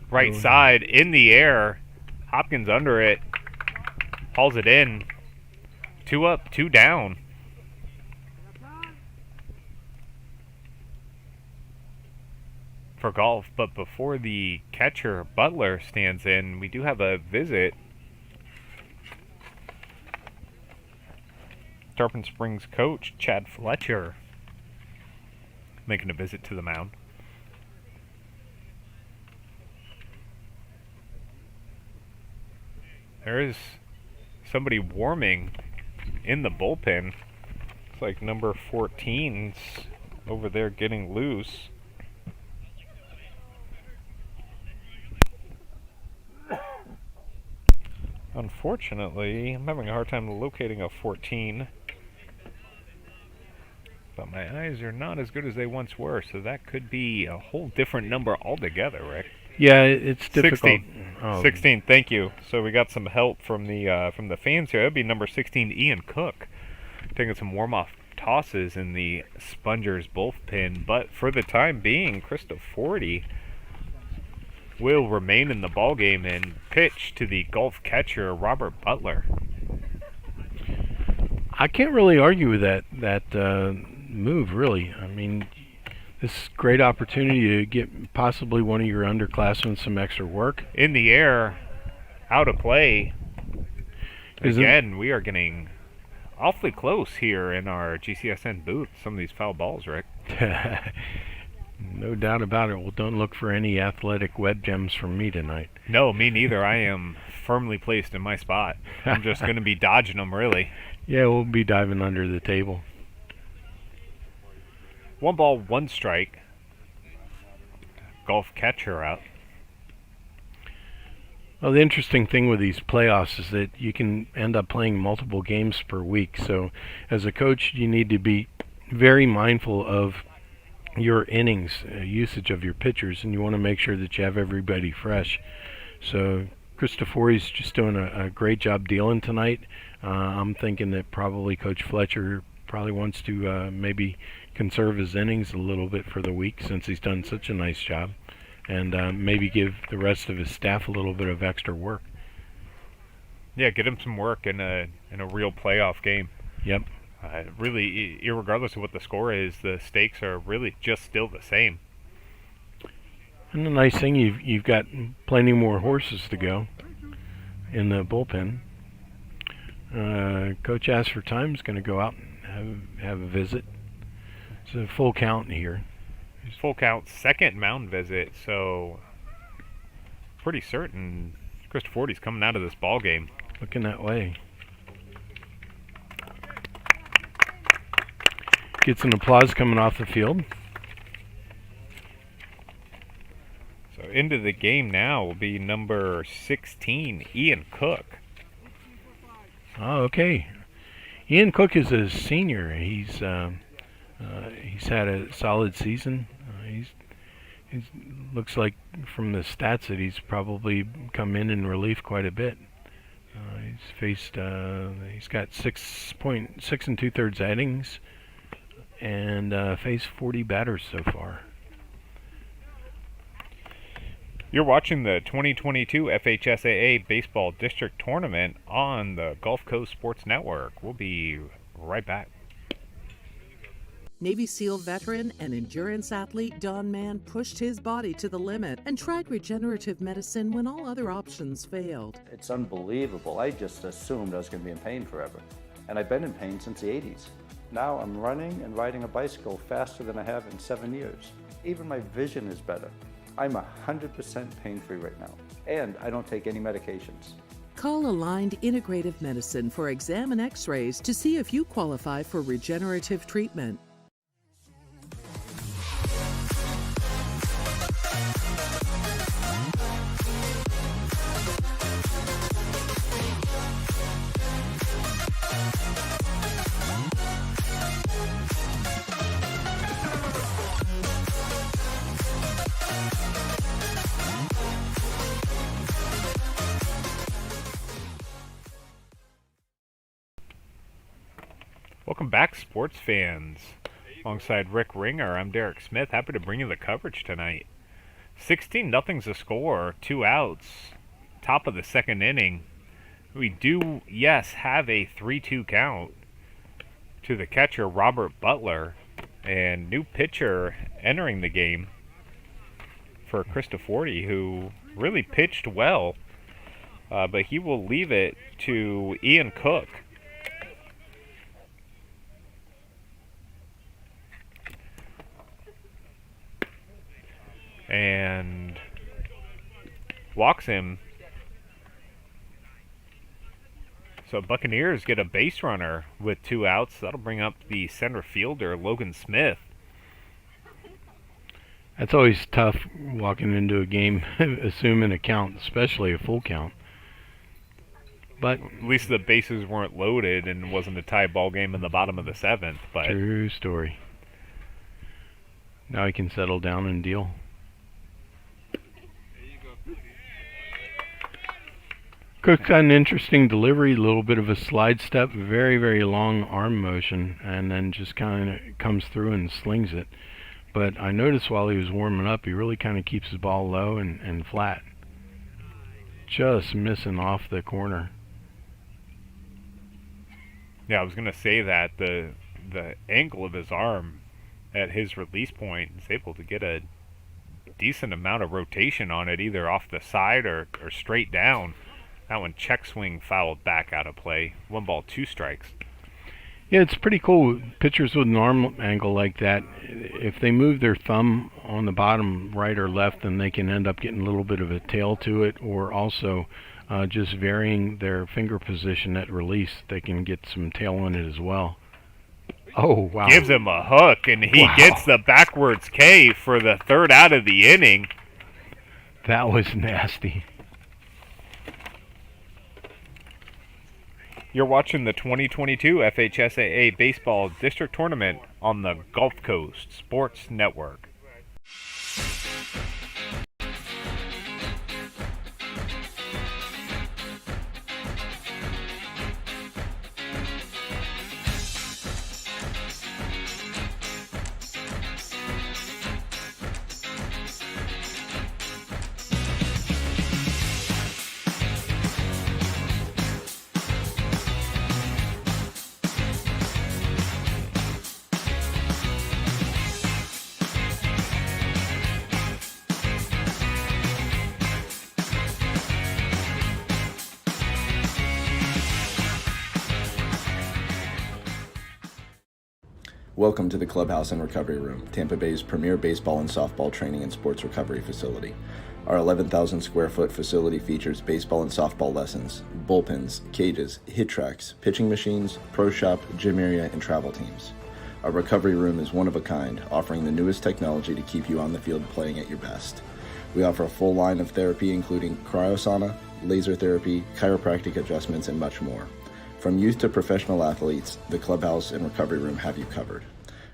Right side, in the air. Hopkins under it. Hauls it in. 2 up, 2 down. For golf, but before the catcher, Butler, stands in, we do have a visit. Tarpon Springs coach, Chad Fletcher, making a visit to the mound. There is somebody warming in the bullpen. It's like number 14's over there getting loose. Unfortunately, I'm having a hard time locating a 14. But my eyes are not as good as they once were, so that could be a whole different number altogether, Rick. Yeah, it's difficult. 16. Oh. 16, thank you. So we got some help from the fans here. That'd be number 16, Ian Cook, taking some warm-off tosses in the Spongers bullpen. But for the time being, Krista Forty will remain in the ballgame and pitch to the Gulf catcher, Robert Butler. I can't really argue with that move, really. I mean, this is a great opportunity to get possibly one of your underclassmen some extra work. In the air, out of play. Again, we are getting awfully close here in our GCSN booth. Some of these foul balls, Rick. No doubt about it. Well, don't look for any athletic web gems from me tonight. No, me neither. I am firmly placed in my spot. I'm just going to be dodging them, really. Yeah, we'll be diving under the table. 1 ball, 1 strike. Golf catcher out. Well, the interesting thing with these playoffs is that you can end up playing multiple games per week. So as a coach, you need to be very mindful of your innings usage of your pitchers, and you want to make sure that you have everybody fresh. So Christofori's just doing a great job dealing tonight. I'm thinking that probably Coach Fletcher probably wants to maybe conserve his innings a little bit for the week since he's done such a nice job, and maybe give the rest of his staff a little bit of extra work. Yeah, get him some work in a real playoff game. Yep. Really, irregardless of what the score is, the stakes are really just still the same. And the nice thing, you've got plenty more horses to go in the bullpen. Coach asked for time. Is going to go out and have a visit. It's a full count here. Full count, second mound visit, so pretty certain Christofori's coming out of this ball game. Looking that way. Gets an applause coming off the field. So into the game now will be number 16, Ian Cook. Oh, okay. Ian Cook is a senior. He's had a solid season. He's looks like from the stats that he's probably come in relief quite a bit. He's got 6 2/3 innings and faced 40 batters so far. You're watching the 2022 FHSAA Baseball District Tournament on the Gulf Coast Sports Network. We'll be right back. Navy SEAL veteran and endurance athlete Don Mann pushed his body to the limit and tried regenerative medicine when all other options failed. It's unbelievable. I just assumed I was going to be in pain forever. And I've been in pain since the 80s. Now I'm running and riding a bicycle faster than I have in 7 years. Even my vision is better. I'm 100% pain-free right now. And I don't take any medications. Call Aligned Integrative Medicine for exam and x-rays to see if you qualify for regenerative treatment. Welcome back, sports fans. Alongside Rick Ringer, I'm Derek Smith. Happy to bring you the coverage tonight. 16-0's the score, 2 outs, top of the second inning. We do, yes, have a 3-2 count to the catcher, Robert Butler, and new pitcher entering the game for Christofori, who really pitched well, but he will leave it to Ian Cook. And walks him. So Buccaneers get a base runner with 2 outs. That'll bring up the center fielder, Logan Smith. That's always tough walking into a game, assuming a count, especially a full count. But at least the bases weren't loaded and wasn't a tie ball game in the bottom of the 7th. But true story. Now he can settle down and deal. Cook's got an interesting delivery, a little bit of a slide step, very, very long arm motion, and then just kind of comes through and slings it. But I noticed while he was warming up, he really kind of keeps his ball low and flat. Just missing off the corner. yeah, I was gonna say that the angle of his arm at his release point is able to get a decent amount of rotation on it, either off the side or straight down. That one check swing fouled back out of play. 1 ball, 2 strikes. Yeah, it's pretty cool. Pitchers with an arm angle like that, if they move their thumb on the bottom right or left, then they can end up getting a little bit of a tail to it, or also just varying their finger position at release. They can get some tail on it as well. Oh, wow. Gives him a hook, and he gets the backwards K for the 3rd out of the inning. That was nasty. You're watching the 2022 FHSAA Baseball District Tournament on the Gulf Coast Sports Network. Welcome to the Clubhouse and Recovery Room, Tampa Bay's premier baseball and softball training and sports recovery facility. Our 11,000 square foot facility features baseball and softball lessons, bullpens, cages, hit tracks, pitching machines, pro shop, gym area, and travel teams. Our recovery room is one of a kind, offering the newest technology to keep you on the field playing at your best. We offer a full line of therapy including cryosauna, laser therapy, chiropractic adjustments, and much more. From youth to professional athletes, the Clubhouse and Recovery Room have you covered.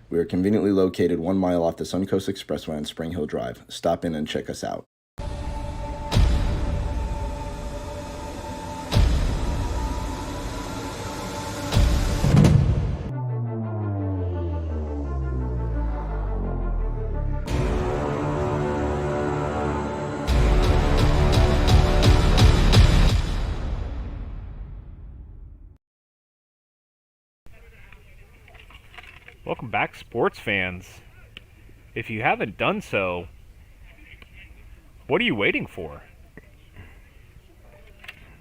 We are conveniently located 1 mile off the Suncoast Expressway on Spring Hill Drive. Stop in and check us out. Welcome back, sports fans. If you haven't done so, what are you waiting for?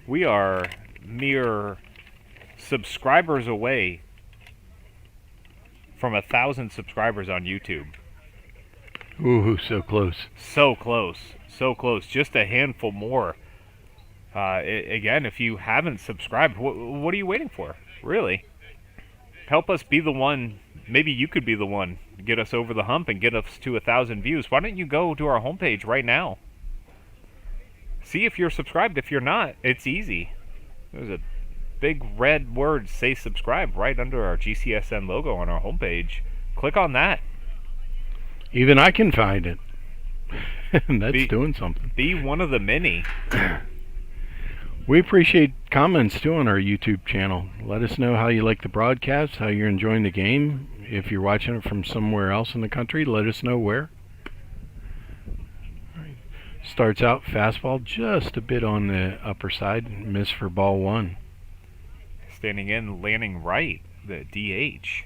We are mere subscribers away from 1,000 subscribers on YouTube. Ooh, so close. So close. So close. Just a handful more. Again, if you haven't subscribed, what are you waiting for? Really? Help us be the one. Maybe you could be the one to get us over the hump and get us to 1,000 views. Why don't you go to our homepage right now? See if you're subscribed. If you're not, it's easy. There's a big red word, say subscribe, right under our GCSN logo on our homepage. Click on that. Even I can find it. That's doing something. Be one of the many. We appreciate comments too on our YouTube channel. Let us know how you like the broadcast, how you're enjoying the game. If you're watching it from somewhere else in the country, let us know where. Starts out fastball just a bit on the upper side, miss for ball 1. Standing in, landing right, the DH.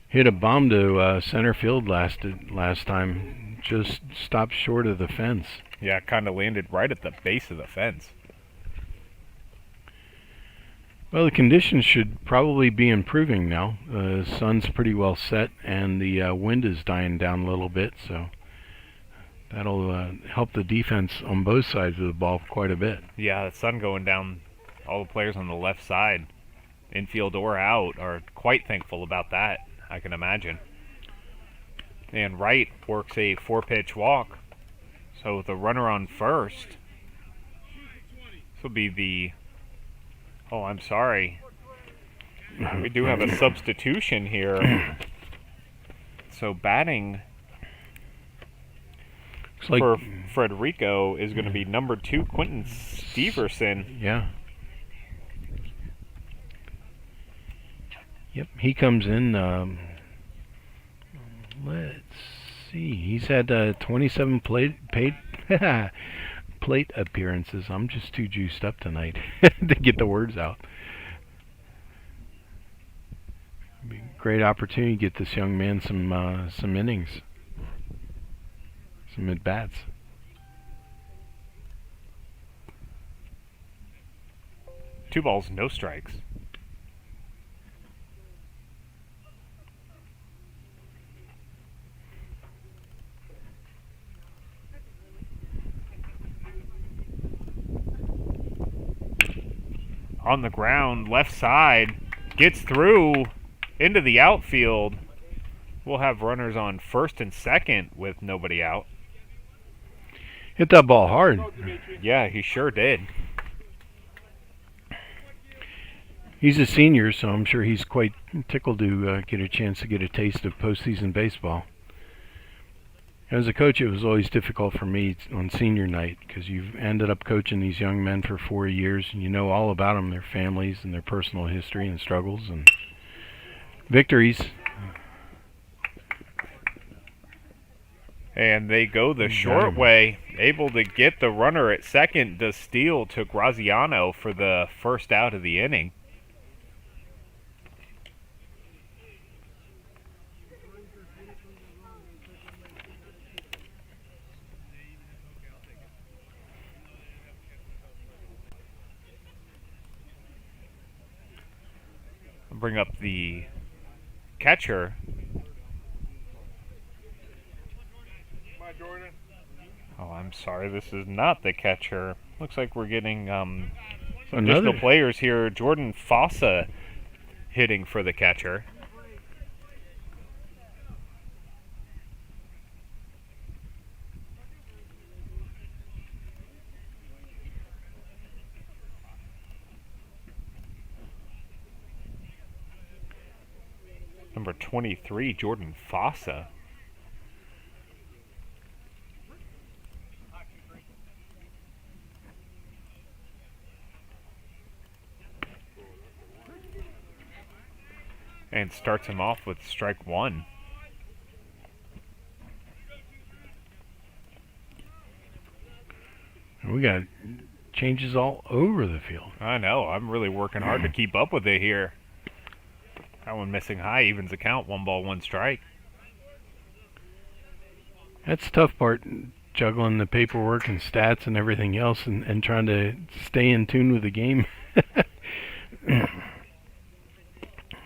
Hit a bomb to center field last time. Just stopped short of the fence. Yeah, kind of landed right at the base of the fence. Well, the conditions should probably be improving now. The sun's pretty well set, and the wind is dying down a little bit, so that'll help the defense on both sides of the ball quite a bit. Yeah, the sun going down. All the players on the left side, infield or out, are quite thankful about that, I can imagine. And Wright works a 4-pitch walk. So the runner on first. This will be the... Oh, I'm sorry. We do have a substitution here. So batting for Frederico is going to be number 2, Quentin Steverson. Yeah. Yep, he comes in. Let's see. He's had 27 plate appearances. I'm just too juiced up tonight to get the words out. Be a great opportunity to get this young man some innings, some at bats. Two balls, no strikes. On the ground, left side, gets through into the outfield. We'll have runners on first and second with nobody out. Hit that ball hard. Yeah, he sure did. He's a senior, so I'm sure he's quite tickled to get a chance to get a taste of postseason baseball. As a coach, it was always difficult for me on senior night because you've ended up coaching these young men for 4 years, and you know all about them, their families and their personal history and struggles and victories. And they go the short way, able to get the runner at second. The steal to Graziano for the first out of the inning. Bring up the catcher. Oh, I'm sorry, this is not the catcher. Looks like we're getting some additional players here. Jordan Fossa hitting for the catcher. Number 23, Jordan Fossa. And starts him off with strike one. We got changes all over the field. I know. I'm really working hard to keep up with it here. That one missing high evens the count. 1 ball, 1 strike. That's the tough part, juggling the paperwork and stats and everything else and trying to stay in tune with the game.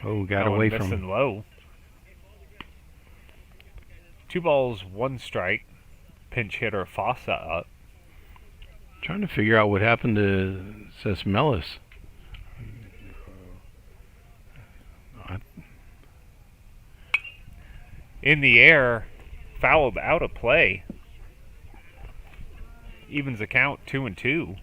Oh, got away from missing low. 2 balls, 1 strike. Pinch hitter Fossa up. Trying to figure out what happened to Sesmelis. In the air, fouled out of play. Evens the count 2-2.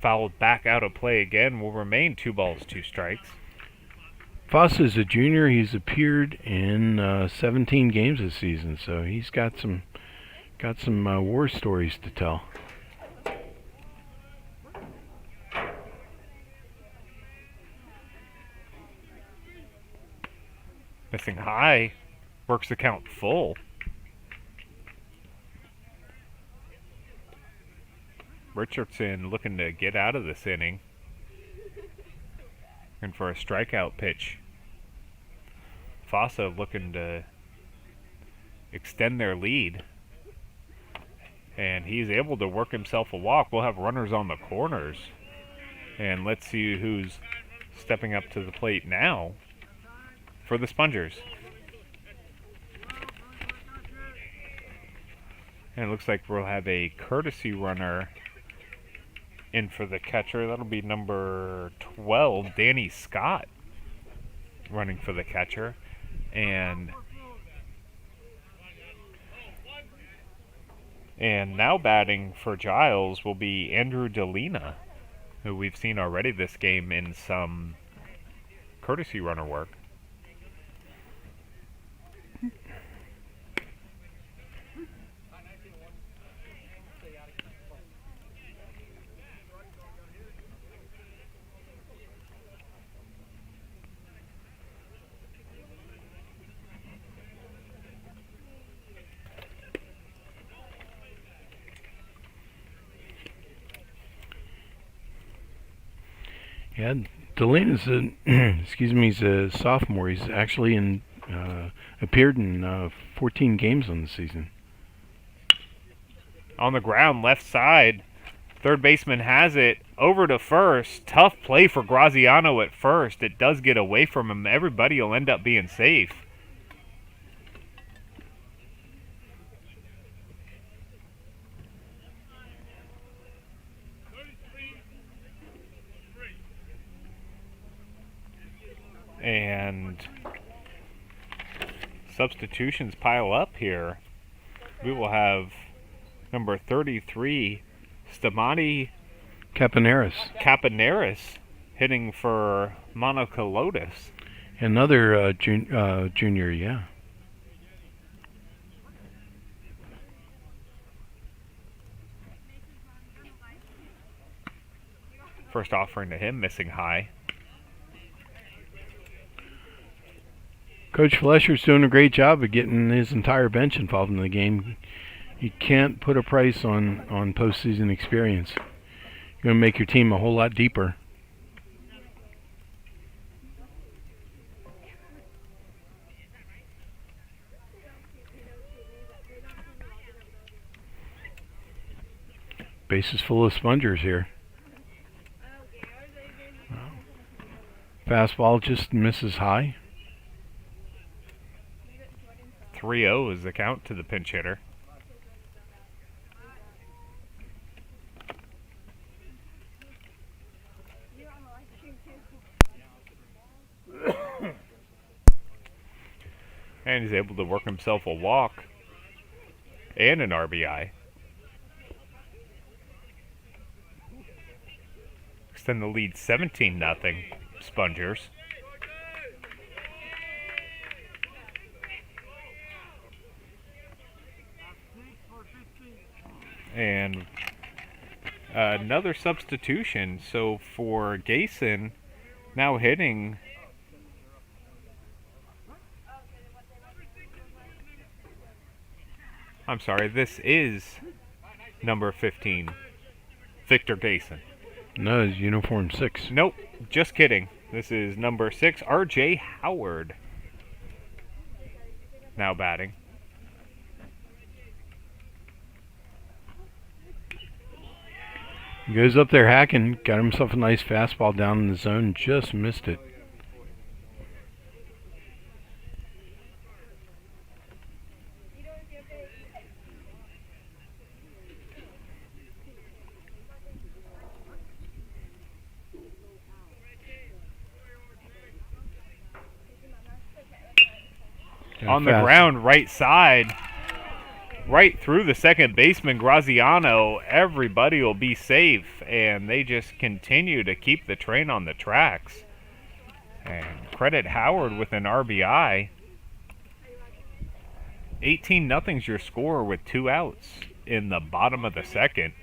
Fouled back out of play again. Will remain 2 balls, 2 strikes. Foss is a junior. He's appeared in 17 games this season, so he's got some war stories to tell. Missing high, works the count full. Richardson looking to get out of this inning. And for a strikeout pitch. Fossa looking to extend their lead. And he's able to work himself a walk. We'll have runners on the corners. And let's see who's stepping up to the plate now for the Spongers. And it looks like we'll have a courtesy runner in for the catcher. That'll be number 12, Danny Scott, running for the catcher. And now batting for Giles will be Andrew Delina, who we've seen already this game in some courtesy runner work. Yeah, Delana's he's a sophomore. He's actually appeared in 14 games on the season. On the ground, left side, third baseman has it over to first. Tough play for Graziano at first. It does get away from him. Everybody will end up being safe. And substitutions pile up here. We will have number 33, Stamati Capaneris hitting for Monica Lotus. Another junior, yeah. First offering to him, missing high. Coach Flesher's doing a great job of getting his entire bench involved in the game. You can't put a price on postseason experience. You're going to make your team a whole lot deeper. Base is full of spongers here. Fastball just misses high. 3-0 is the count to the pinch hitter. And he's able to work himself a walk and an RBI. Extend the lead 17-0 Spongers. And another substitution. So for Gayson, now hitting. I'm sorry, this is number 15, Victor Gayson. No, it's uniform 6. Nope, just kidding. This is number 6, R.J. Howard. Now batting. He goes up there hacking, got himself a nice fastball down in the zone, just missed it. On the ground, right side, right through the second baseman, Graziano. Everybody will be safe, and they just continue to keep the train on the tracks. And credit Howard with an RBI. 18-0's your score with 2 outs in the bottom of the second.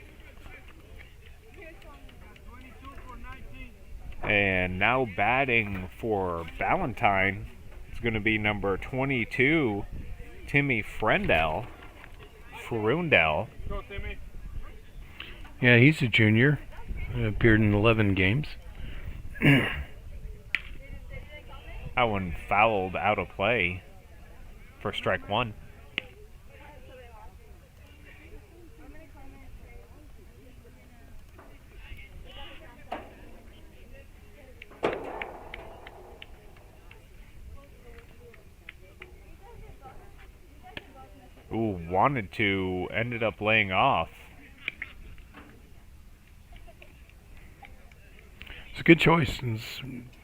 And now batting for Ballantyne is going to be number 22, Timmy Frundell. Yeah, he's a junior. Appeared in 11 games. That one fouled out of play for strike 1. Ooh, wanted to, ended up laying off. It's a good choice.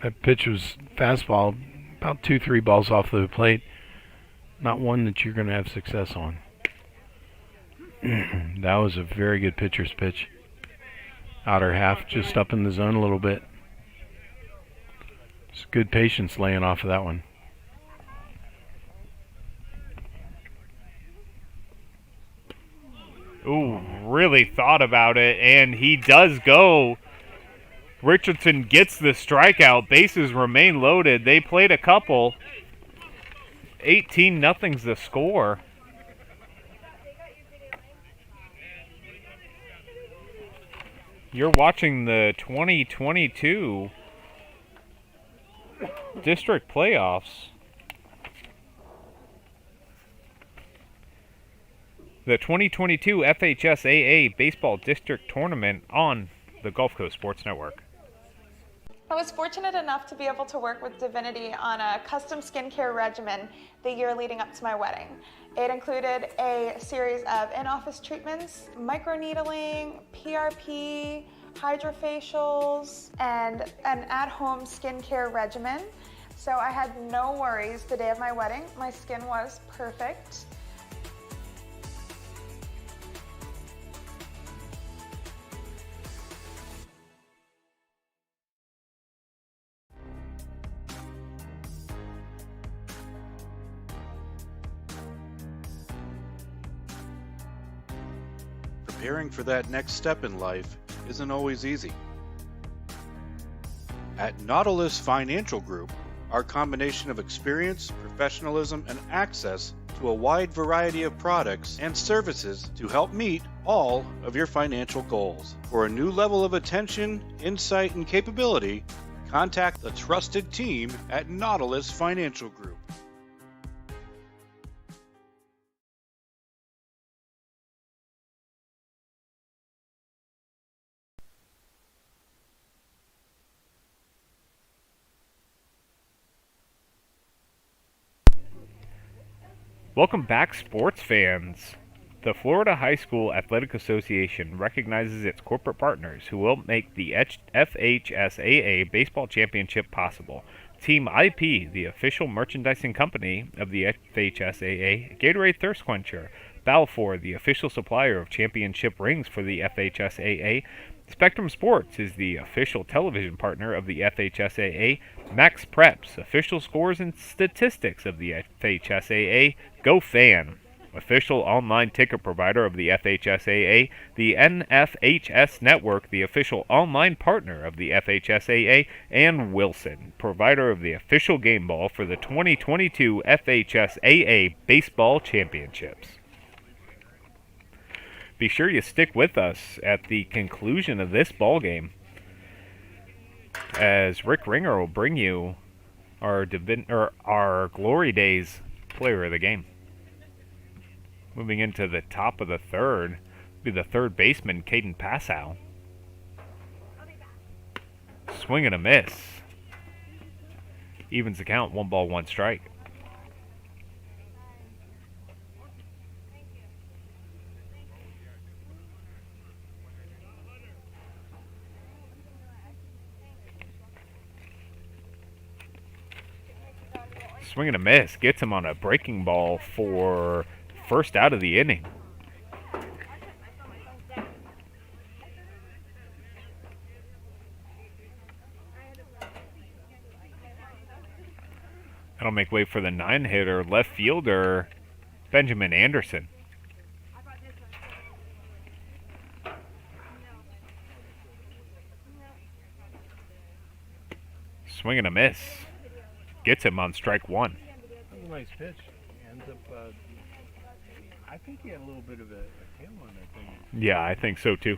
That pitch was fastball, about 2-3 balls off the plate. Not one that you're going to have success on. That was a very good pitcher's pitch. Outer half, just up in the zone a little bit. It's good patience laying off of that one. Ooh, really thought about it, and he does go. Richardson gets the strikeout. Bases remain loaded. They played a couple. 18-0's the score. You're watching the 2022 district playoffs. The 2022 FHSAA Baseball District Tournament on the Gulf Coast Sports Network. I was fortunate enough to be able to work with Divinity on a custom skincare regimen the year leading up to my wedding. It included a series of in-office treatments, microneedling, PRP, hydrofacials, and an at-home skincare regimen. So I had no worries the day of my wedding. My skin was perfect. Preparing for that next step in life isn't always easy. At Nautilus Financial Group, our combination of experience, professionalism, and access to a wide variety of products and services to help meet all of your financial goals. For a new level of attention, insight, and capability, contact the trusted team at Nautilus Financial Group. Welcome back, sports fans. The Florida High School Athletic Association recognizes its corporate partners who will make the FHSAA Baseball Championship possible. Team IP, the official merchandising company of the FHSAA, Gatorade Thirst Quencher, Balfour, the official supplier of championship rings for the FHSAA, Spectrum Sports is the official television partner of the FHSAA, Max Preps, official scores and statistics of the FHSAA, GoFan, official online ticket provider of the FHSAA, the NFHS Network, the official online partner of the FHSAA, and Wilson, provider of the official game ball for the 2022 FHSAA Baseball Championships. Be sure you stick with us at the conclusion of this ball game, as Rick Ringer will bring you our Glory Days player of the game. Moving into the top of the third, will be the third baseman, Caden Passow. Swing and a miss. Evens the count, 1 ball, 1 strike. Swing and a miss. Gets him on a breaking ball for first out of the inning. That'll make way for the 9-hitter, left fielder, Benjamin Anderson. Swing and a miss. Gets him on strike 1. That was a nice pitch. Ends up, I think he had a little bit of a tail on that thing. Yeah, I think so too.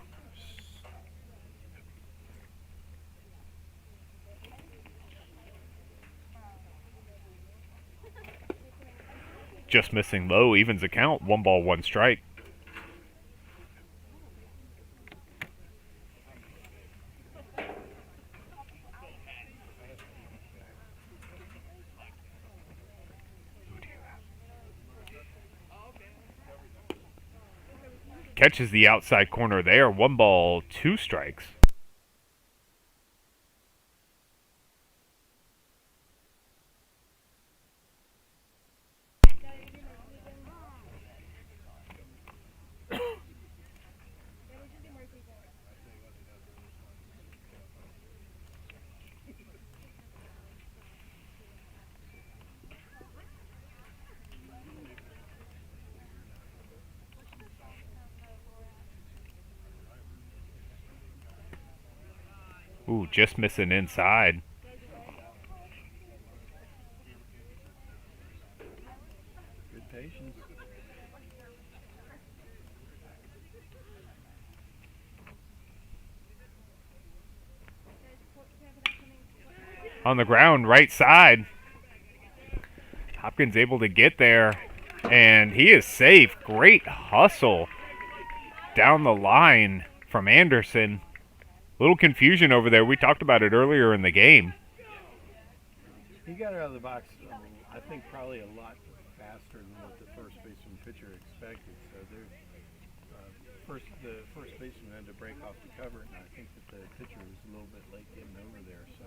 Just missing low, evens the count, 1 ball, 1 strike. catches the outside corner there. 1 ball, 2 strikes. Ooh, just missing inside. Good patience. On the ground, right side. Hopkins able to get there, and he is safe. Great hustle down the line from Anderson. Little confusion over there. We talked about it earlier in the game. He got out of the box, I think, probably a lot faster than what the first baseman pitcher expected. So the first baseman had to break off the cover, and I think that the pitcher was a little bit late getting over there. So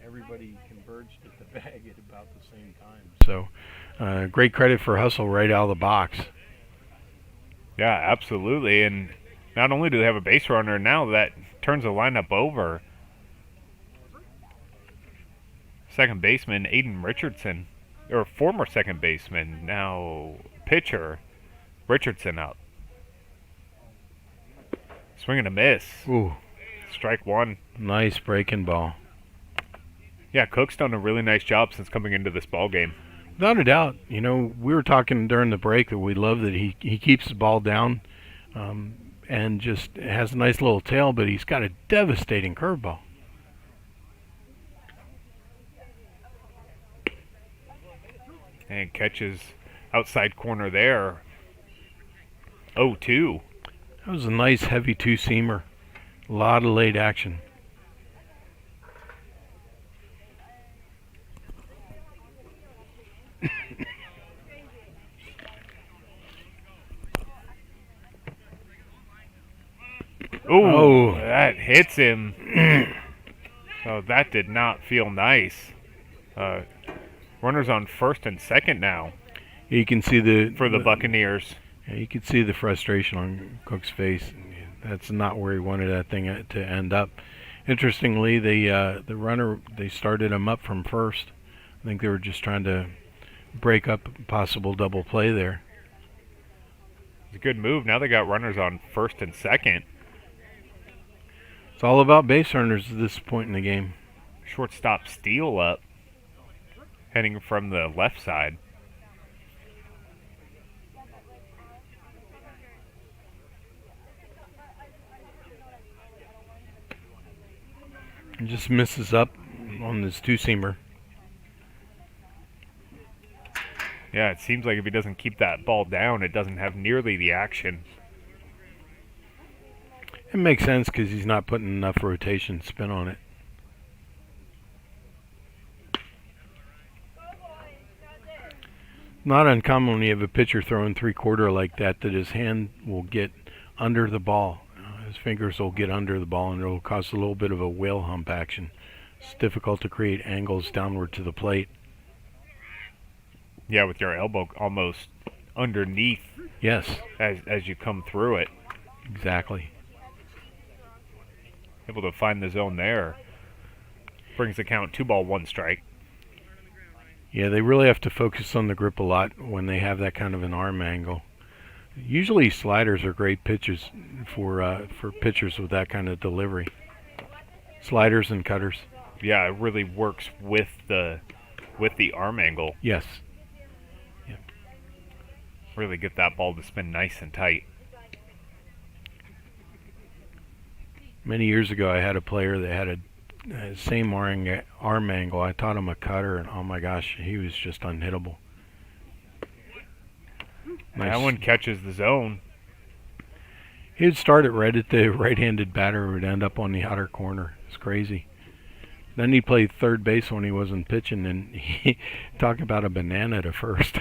everybody converged at the bag at about the same time. So great credit for hustle right out of the box. Yeah, absolutely. And not only do they have a base runner, now that turns the lineup over. Second baseman, Aiden Richardson, or former second baseman, now pitcher, Richardson up. Swing and a miss. Ooh. Strike 1. Nice breaking ball. Yeah, Cook's done a really nice job since coming into this ball game. Without a doubt. You know, we were talking during the break that we love that he keeps the ball down and just has a nice little tail, but he's got a devastating curveball. And catches outside corner there. 0-2. That was a nice heavy two-seamer. A lot of late action. Ooh, that hits him. So that did not feel nice. Runners on first and second now. You can see for the Buccaneers. Yeah, you can see the frustration on Cook's face. That's not where he wanted that thing to end up. Interestingly, the runner, they started him up from first. I think they were just trying to break up a possible double play there. It's a good move. Now they got runners on first and second. It's all about base runners at this point in the game. Shortstop Steele up, heading from the left side. And just misses up on this two-seamer. Yeah, it seems like if he doesn't keep that ball down, it doesn't have nearly the action. It makes sense because he's not putting enough rotation spin on it. Not uncommon when you have a pitcher throwing three-quarter like that his hand will get under the ball. His fingers will get under the ball and it will cause a little bit of a whale hump action. It's difficult to create angles downward to the plate. Yeah, with your elbow almost underneath. Yes. As you come through it. Exactly. Able to find the zone there. Brings the count 2 ball 1 strike. Yeah, they really have to focus on the grip a lot when they have that kind of an arm angle. Usually sliders are great pitches for pitchers with that kind of delivery. Sliders and cutters. Yeah, it really works with the arm angle. Yes. Yeah. Really get that ball to spin nice and tight. Many years ago, I had a player that had a same arm angle. I taught him a cutter, and oh my gosh, he was just unhittable. Nice. That one catches the zone. He'd start it right at the right-handed batter, would end up on the outer corner. It's crazy. Then he played third base when he wasn't pitching, and he talk about a banana to first.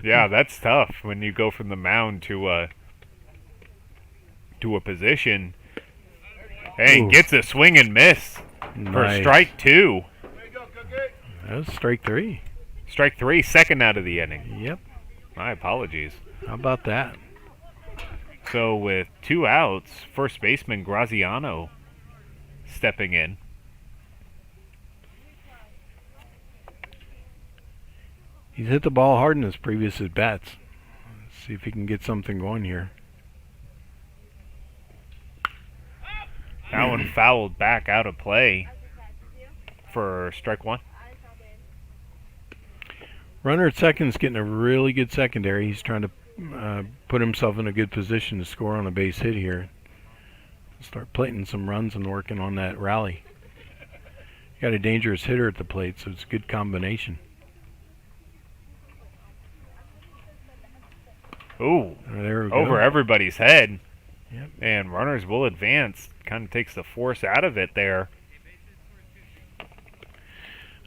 Yeah, that's tough when you go from the mound to to a position. And Ooh. gets a swing and miss for Nice. strike 2. That was strike 3. Strike 3, second out of the inning. Yep. My apologies. How about that? So with 2 outs, first baseman Graziano stepping in. He's hit the ball hard in his previous at-bats. Let's see if he can get something going here. That one fouled back out of play for strike 1. Runner at second is getting a really good secondary. He's trying to put himself in a good position to score on a base hit here. Start plating some runs and working on that rally. Got a dangerous hitter at the plate, so it's a good combination. Ooh, there we go. over everybody's head. Yep. And runners will advance. Kind of takes the force out of it there.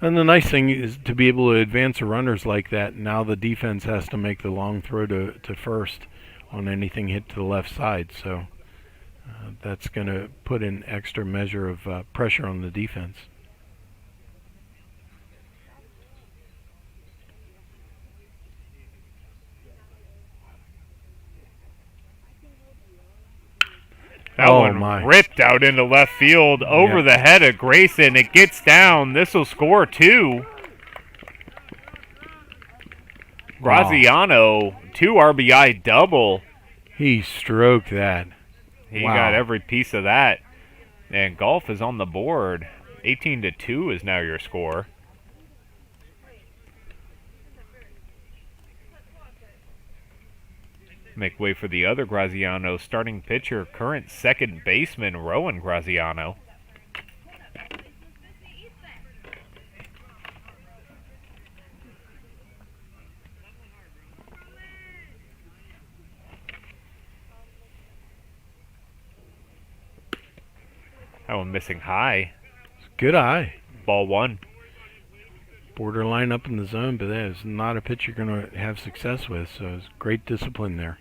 And the nice thing is to be able to advance the runners like that. Now the defense has to make the long throw to first on anything hit to the left side. So that's going to put an extra measure of pressure on the defense. That Oh, one my. ripped out into left field over the head of Grayson. It gets down. This will score 2. Graziano, 2 RBI double. He stroked that. He Wow. got every piece of that. And Golf is on the board. 18-2 is now your score. Make way for the other Graziano, starting pitcher, current second baseman, Rowan Graziano. That one missing high. Good eye. Ball 1. Borderline up in the zone, but that is not a pitch you're going to have success with, so it's great discipline there.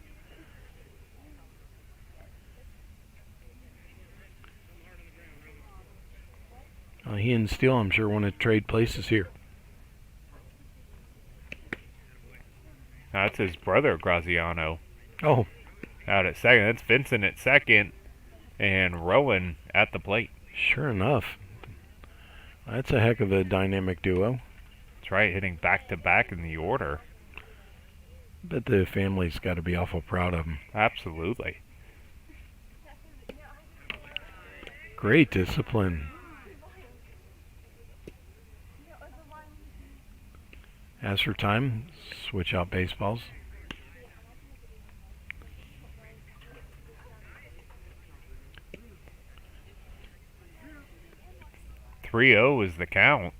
He and Steele, I'm sure, want to trade places here. That's his brother, Graziano. Oh. Out at second. That's Vincent at second. And Rowan at the plate. Sure enough. That's a heck of a dynamic duo. That's right, hitting back-to-back in the order. Bet the family's got to be awful proud of him. Absolutely. Great discipline. As for time, switch out baseballs. .30 is the count.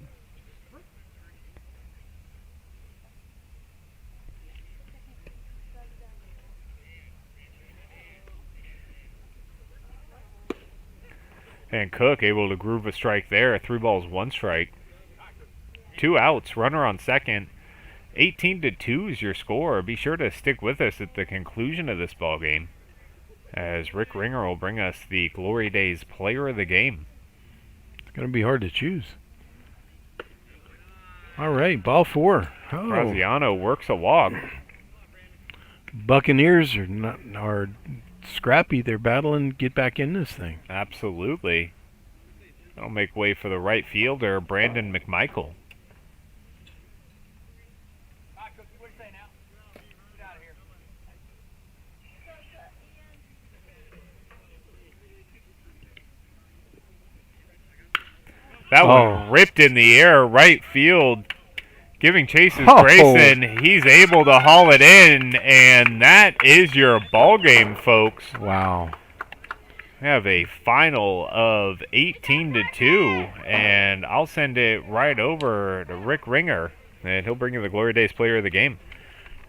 And Cook able to groove a strike there. 3 balls, 1 strike. 2 outs, runner on second. 18-2 is your score. Be sure to stick with us at the conclusion of this ball game, as Rick Ringer will bring us the Glory Days Player of the Game. It's going to be hard to choose. All right, ball 4. Oh. Graziano works a walk. Buccaneers are scrappy. They're battling to get back in this thing. Absolutely. That'll make way for the right fielder, Brandon McMichael. That one ripped in the air, right field. Giving chases Grayson. He's able to haul it in, and that is your ball game, folks. Wow. We have a final of 18-2, and I'll send it right over to Rick Ringer, and he'll bring you the Glory Days Player of the Game.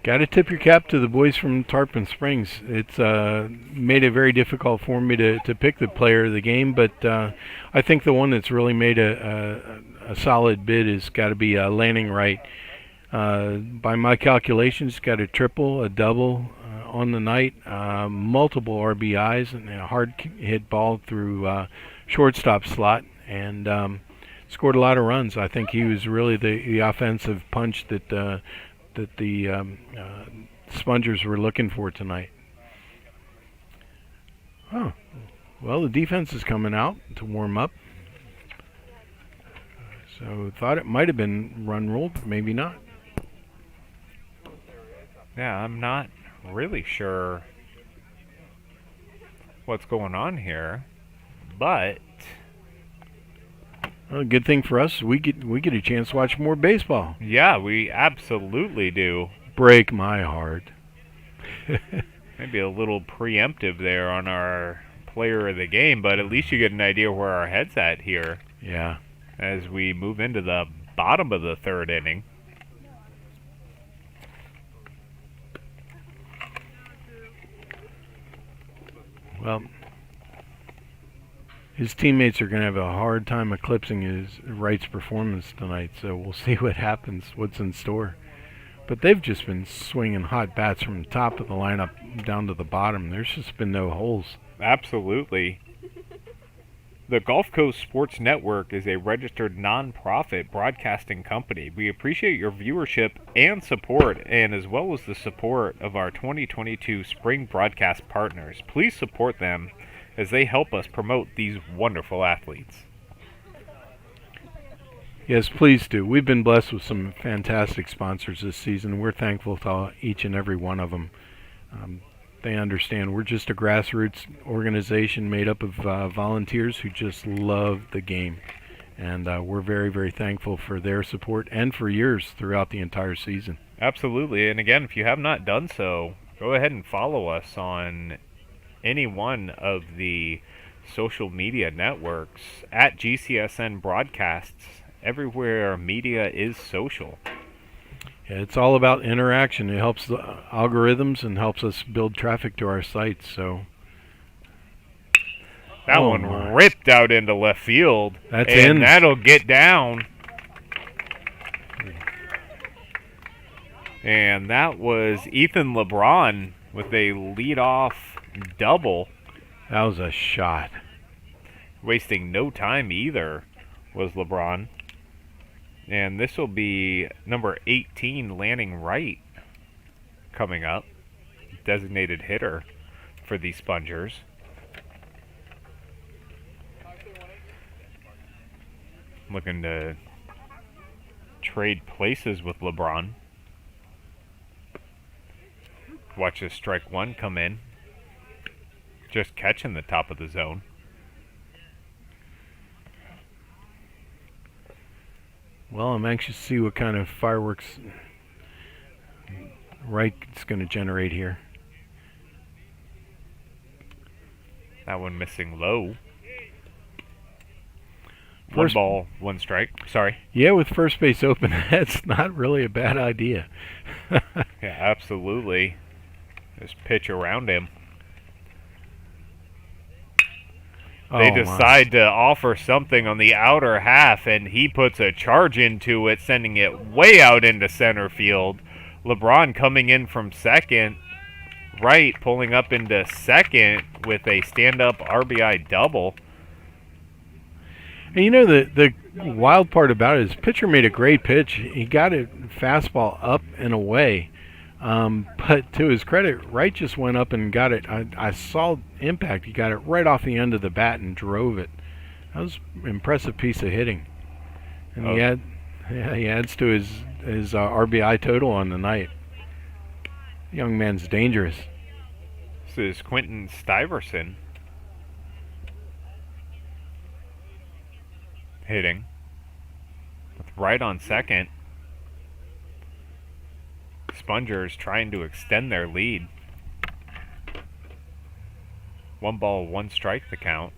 Got to tip your cap to the boys from Tarpon Springs. It's made it very difficult for me to pick the player of the game, but I think the one that's really made a solid bid has got to be Lanning Wright. By my calculations, got a triple, a double, on the night, multiple RBIs and a hard hit ball through shortstop slot, and scored a lot of runs. I think he was really the offensive punch that the Spongers were looking for tonight. Oh, well, the defense is coming out to warm up. So thought it might have been run rule, but maybe not. Yeah, I'm not really sure what's going on here, but well, good thing for us, we get a chance to watch more baseball. yeah, we absolutely do. Break my heart. Maybe a little preemptive there on our player of the game, but at least you get an idea where our head's at here. Yeah. As we move into the bottom of the third inning. Well, his teammates are going to have a hard time eclipsing his Wright's performance tonight, so we'll see what happens, what's in store. But they've just been swinging hot bats from the top of the lineup down to the bottom. There's just been no holes. Absolutely. The Gulf Coast Sports Network is a registered non-profit broadcasting company. We appreciate your viewership and support, and as well as the support of our 2022 spring broadcast partners. Please support them as they help us promote these wonderful athletes. Yes, please do. We've been blessed with some fantastic sponsors this season. We're thankful to each and every one of them. They understand we're just a grassroots organization made up of volunteers who just love the game. And we're very, very thankful for their support and for yours throughout the entire season. Absolutely. And again, if you have not done so, go ahead and follow us on any one of the social media networks at GCSN Broadcasts, everywhere media is social. Yeah, it's all about interaction. It helps the algorithms and helps us build traffic to our sites. So that one ripped out into left field. That's and in. That'll get down. And that was Ethan LeBron with a leadoff double. That was a shot. Wasting no time either was LeBron. And this will be number 18, Lanning Wright, coming up. Designated hitter for the Spongers. Looking to trade places with LeBron. Watch this strike one come in. Just catching the top of the zone. Well, I'm anxious to see what kind of fireworks Wright's going to generate here. That one missing low. First, 1 ball, 1 strike. Sorry. Yeah, with first base open, that's not really a bad idea. Yeah, absolutely. Just pitch around him. They decide to offer something on the outer half, and he puts a charge into it, sending it way out into center field. LeBron coming in from second. Wright pulling up into second with a stand-up RBI double. And you know, the wild part about it is pitcher made a great pitch. He got it fastball up and away. But to his credit, Wright just went up and got it. I saw impact. He got it right off the end of the bat and drove it. That was an impressive piece of hitting. And he adds to his RBI total on the night. The young man's dangerous. This is Quentin Stuyvesant hitting with Wright on second. Spongers trying to extend their lead. 1 ball, 1 strike the count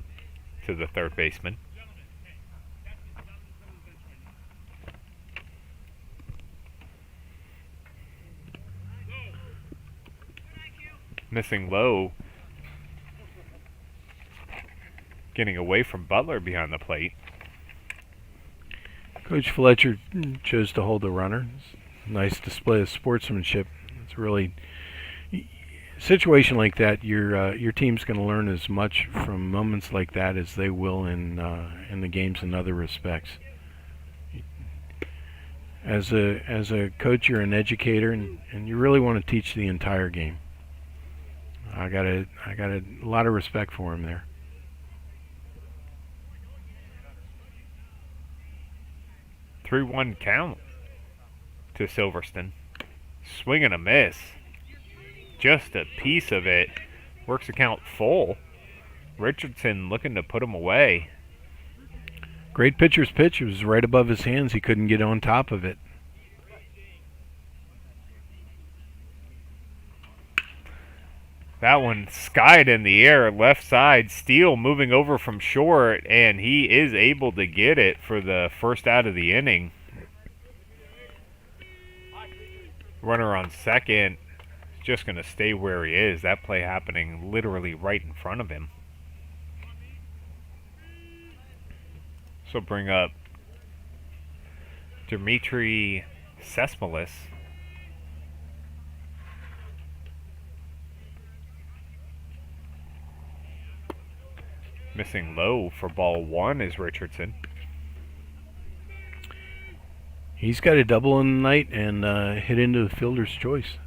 to the third baseman. Missing low. Getting away from Butler behind the plate. Coach Fletcher chose to hold the runner. Nice display of sportsmanship. It's really situation like that, your team's going to learn as much from moments like that as they will in the games in other respects. As a coach, you're an educator, and you really want to teach the entire game. I got a lot of respect for him there. 3-1 count to Silverstone. Swing and a miss. Just a piece of it. Works the count full. Richardson looking to put him away. Great pitcher's pitch. It was right above his hands. He couldn't get on top of it. That one skied in the air, left side. Steele moving over from short, and he is able to get it for the first out of the inning. Runner on second. Just going to stay where he is. That play happening literally right in front of him. So bring up Dimitri Sesmalis. Missing low for ball one is Richardson. He's got a double in the night and hit into the fielder's choice.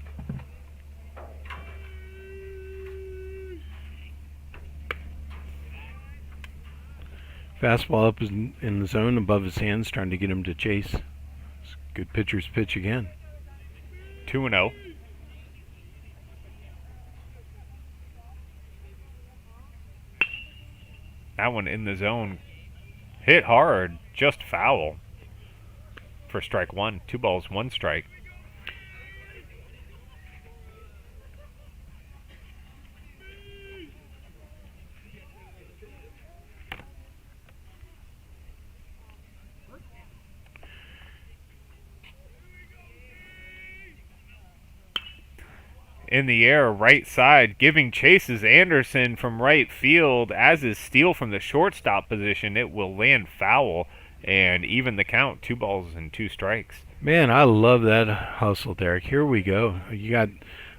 Fastball up in the zone above his hands, trying to get him to chase. It's a good pitcher's pitch again. 2-0. That one in the zone. Hit hard, just foul. For strike one. 2 balls, 1 strike. In the air, right side, giving chase is Anderson from right field, as is Steele from the shortstop position. It will land foul and even the count, 2 balls and 2 strikes. Man, I love that hustle, Derek. Here we go. You got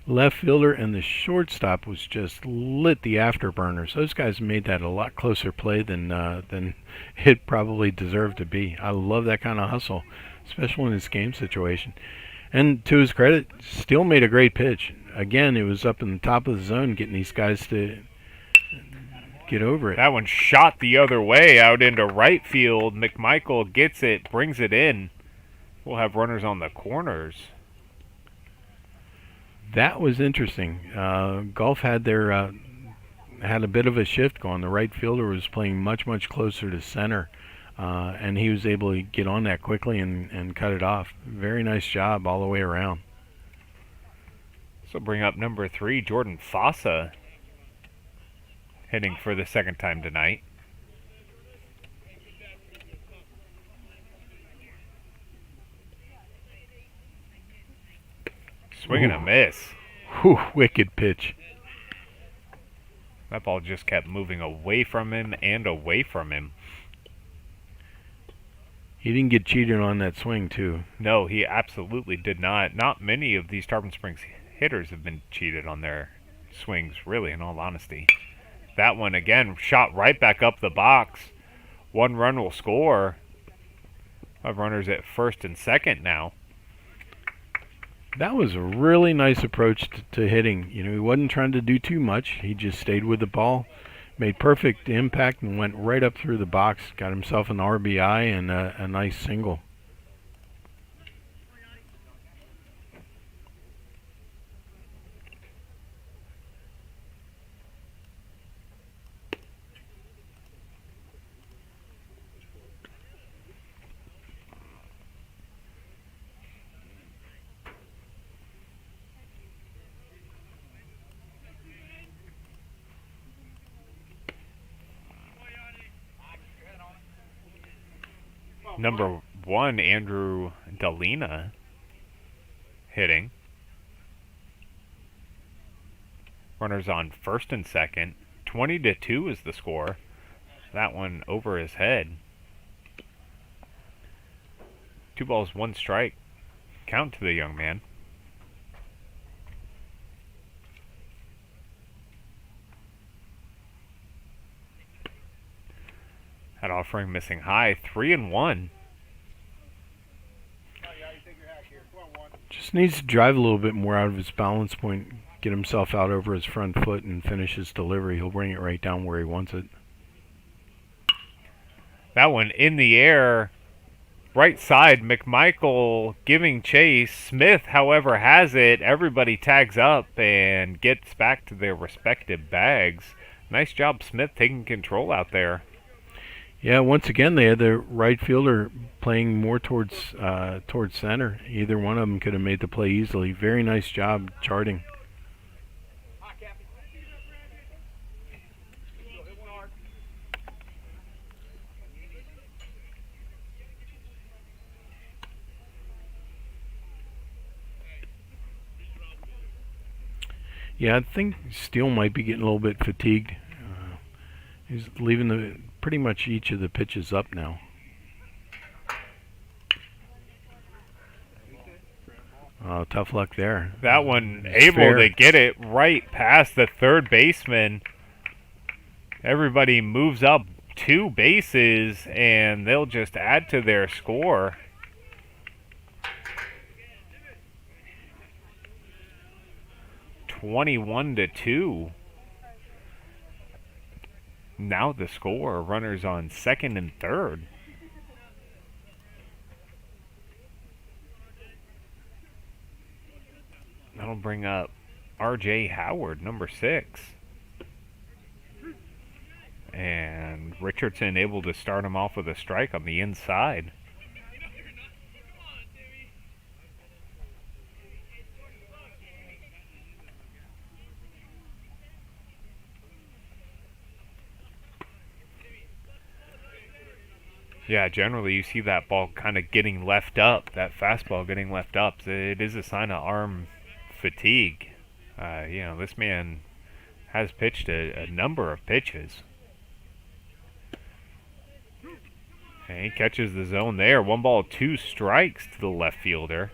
left fielder and the shortstop was just lit the afterburners. Those guys made that a lot closer play than it probably deserved to be. I love that kind of hustle, especially in this game situation. And to his credit, Steele made a great pitch. Again, it was up in the top of the zone, getting these guys to get over it. That one shot the other way out into right field. McMichael gets it, brings it in. We'll have runners on the corners. That was interesting. Golf had had a bit of a shift going. The right fielder was playing much closer to center, and he was able to get on that quickly and cut it off. Very nice job all the way around. So bring up number 3, Jordan Fossa, hitting for the second time tonight. Swing and a miss. Whew, wicked pitch. That ball just kept moving away from him and away from him. He didn't get cheated on that swing, too. No, he absolutely did not. Not many of these Tarpon Springs hitters have been cheated on their swings, really, in all honesty. That one, again, shot right back up the box. 1 run will score. 5 runners at first and second now. That was a really nice approach to hitting. You know, he wasn't trying to do too much. He just stayed with the ball, made perfect impact, and went right up through the box. Got himself an RBI and a nice single. Number 1, Andrew Dalina, hitting. Runners on first and second. 20-2 is the score. That one over his head. 2 balls, 1 strike. Count to the young man. offering missing high, 3-1. Just needs to drive a little bit more out of his balance point, get himself out over his front foot, and finish his delivery. He'll bring it right down where he wants it. That one in the air, right side, McMichael giving chase. Smith, however, has it. Everybody tags up and gets back to their respective bags. Nice job, Smith, taking control out there. Yeah, once again, they had the right fielder playing more towards center. Either one of them could have made the play easily. Very nice job charting. Yeah, I think Steele might be getting a little bit fatigued. He's leaving pretty much each of the pitches up now. Oh, tough luck there. That one able to get it right past the third baseman. Everybody moves up 2 bases, and they'll just add to their score. (21-2). Now the score, runners on second and third. That'll bring up R.J. Howard, number 6. And Richardson able to start him off with a strike on the inside. Yeah, generally you see that ball kind of getting left up, that fastball getting left up. It is a sign of arm fatigue. This man has pitched a number of pitches. And he catches the zone there. 1 ball, 2 strikes to the left fielder.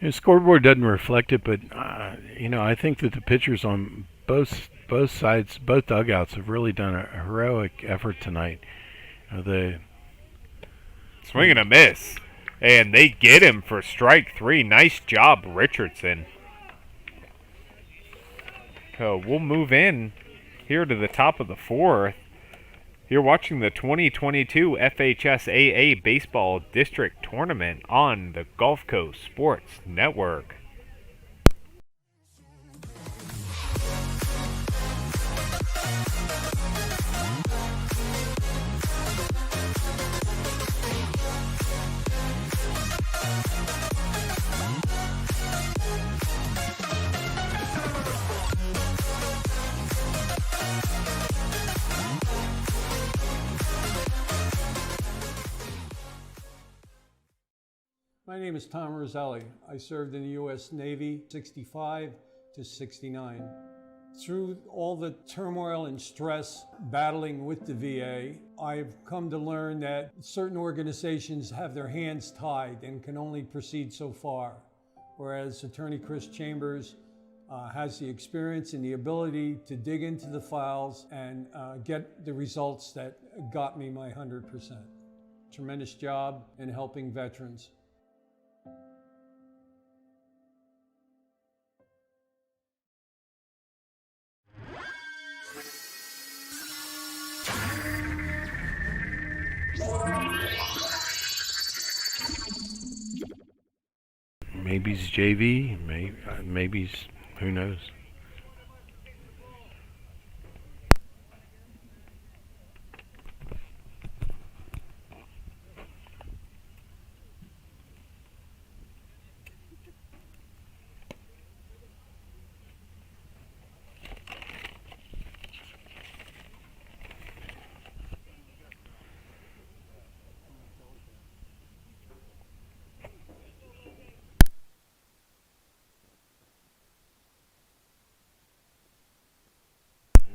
The scoreboard doesn't reflect it, but I think that the pitchers on both sides, both dugouts, have really done a heroic effort tonight. Swing and a miss. And they get him for strike 3. Nice job, Richardson. So we'll move in here to the top of the 4th. You're watching the 2022 FHSAA Baseball District Tournament on the Gulf Coast Sports Network. My name is Tom Roselli. I served in the U.S. Navy 65 to 69. Through all the turmoil and stress battling with the VA, I've come to learn that certain organizations have their hands tied and can only proceed so far, whereas Attorney Chris Chambers has the experience and the ability to dig into the files and get the results that got me my 100%. Tremendous job in helping veterans. Maybe he's JV, maybe he's, who knows.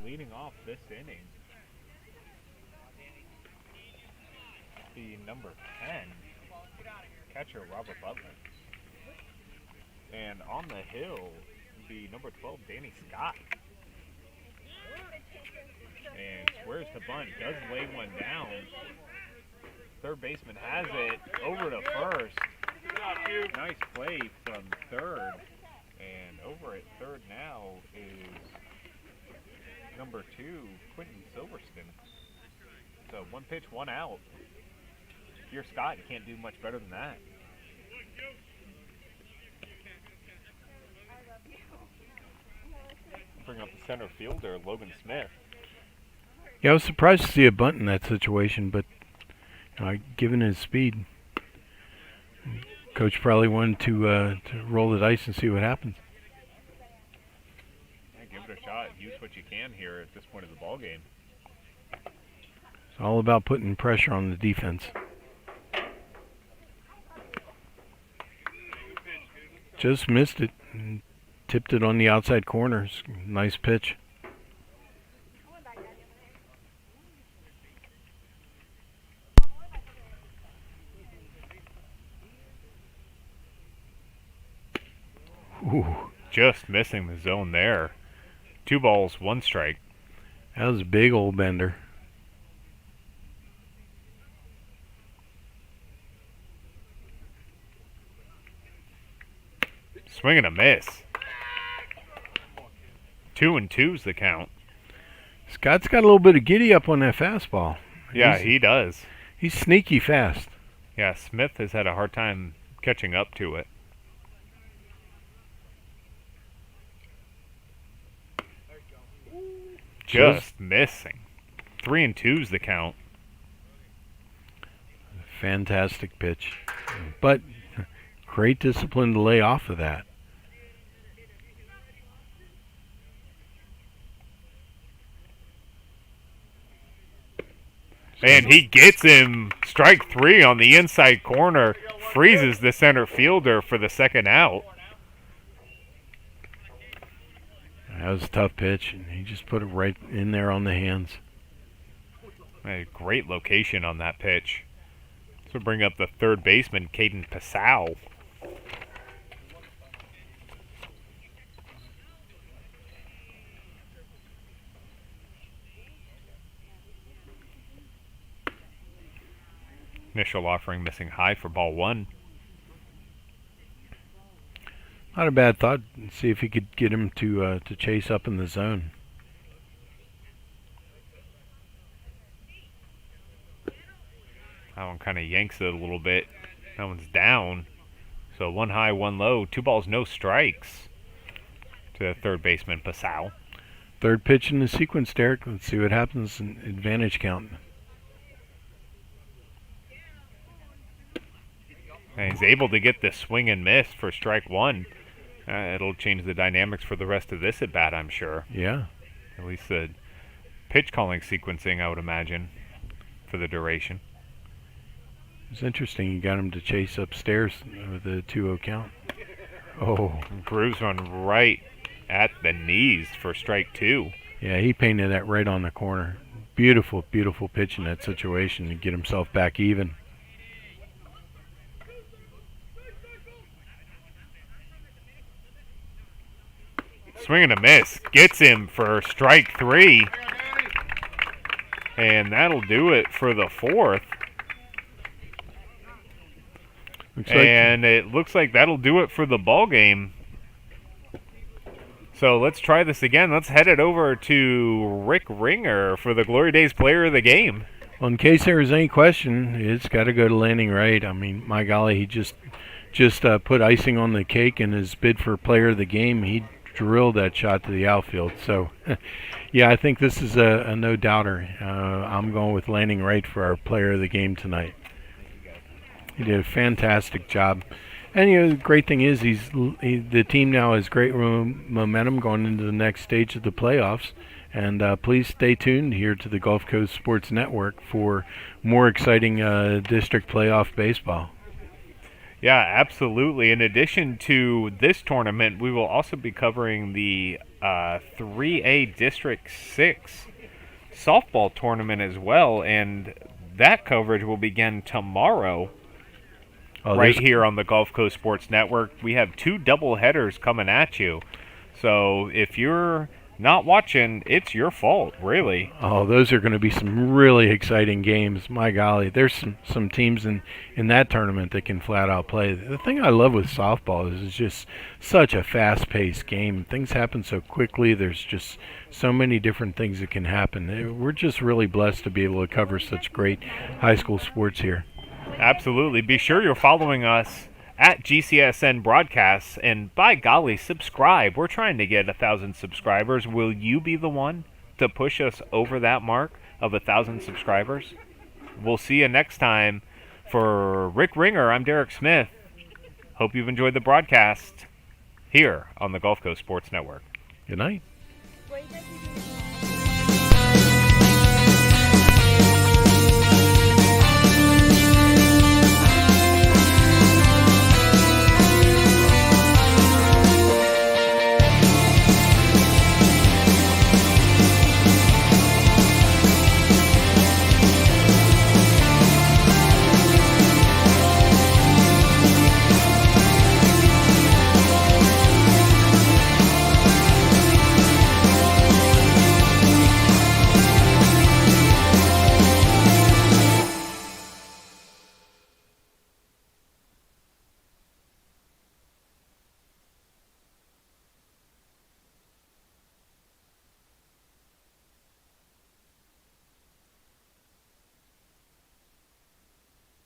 Leading off this inning, the number 10 catcher Robert Butler, and on the hill, the number 12 Danny Scott. And squares to bunt. Does lay one down. Third baseman has it over to first. Nice play from third. And over at third now is number 2, Quentin Silverston. So 1 pitch, 1 out. If you're Scott, you can't do much better than that. Bring up the center fielder, Logan Smith. Yeah, I was surprised to see a bunt in that situation, but given his speed, coach probably wanted to roll the dice and see what happens. Yeah, give it a shot. Use what you can here at this point of the ball game. It's all about putting pressure on the defense. Just missed it and tipped it on the outside corners. Nice pitch. Ooh, just missing the zone there. 2 balls, 1 strike. That was a big old bender. Swing and a miss. 2-2's the count. Scott's got a little bit of giddy up on that fastball. Yeah, he does. He's sneaky fast. Yeah, Smith has had a hard time catching up to it. Just missing. 3-2's the count. Fantastic pitch. But great discipline to lay off of that. And he gets him. Strike 3 on the inside corner. Freezes the center fielder for the second out. That was a tough pitch, and he just put it right in there on the hands. A great location on that pitch. So bring up the third baseman, Caden Passau. Initial offering missing high for ball 1. Not a bad thought. See if he could get him to chase up in the zone. That one kind of yanks it a little bit. That one's down. So 1 high, 1 low. 2 balls, no strikes to the third baseman, Passau. Third pitch in the sequence, Derek. Let's see what happens in advantage count. And he's able to get the swing and miss for strike 1. It'll change the dynamics for the rest of this at bat, I'm sure. Yeah. At least the pitch calling sequencing, I would imagine, for the duration. It's interesting. You got him to chase upstairs with a 2-0 count. Oh. Grooves one right at the knees for strike 2. Yeah, he painted that right on the corner. Beautiful, beautiful pitch in that situation to get himself back even. Swing and a miss. Gets him for strike 3. And that'll do it for the 4th. And it looks like that'll do it for the ball game. So let's try this again. Let's head it over to Rick Ringer for the Glory Days Player of the Game. Well, in case there was any question, it's got to go to Lanning Wright. I mean, my golly, he just put icing on the cake in his bid for Player of the Game. He drilled that shot to the outfield. So, yeah, I think this is a no-doubter. I'm going with Lanning Wright for our Player of the Game tonight. He did a fantastic job. And, the great thing is the team now has great momentum going into the next stage of the playoffs. And please stay tuned here to the Gulf Coast Sports Network for more exciting district playoff baseball. Yeah, absolutely. In addition to this tournament, we will also be covering the 3A District 6 softball tournament as well. And that coverage will begin tomorrow. Right here on the Gulf Coast Sports Network. We have 2 double headers coming at you. So if you're not watching, it's your fault, really. Oh, those are going to be some really exciting games. My golly, there's some teams in that tournament that can flat out play. The thing I love with softball is it's just such a fast-paced game. Things happen so quickly. There's just so many different things that can happen. We're just really blessed to be able to cover such great high school sports here. Absolutely. Be sure you're following us at GCSN Broadcasts, and by golly, subscribe. We're trying to get 1,000 subscribers. Will you be the one to push us over that mark of 1,000 subscribers? We'll see you next time. For Rick Ringer, I'm Derek Smith. Hope you've enjoyed the broadcast here on the Gulf Coast Sports Network. Good night. Wait a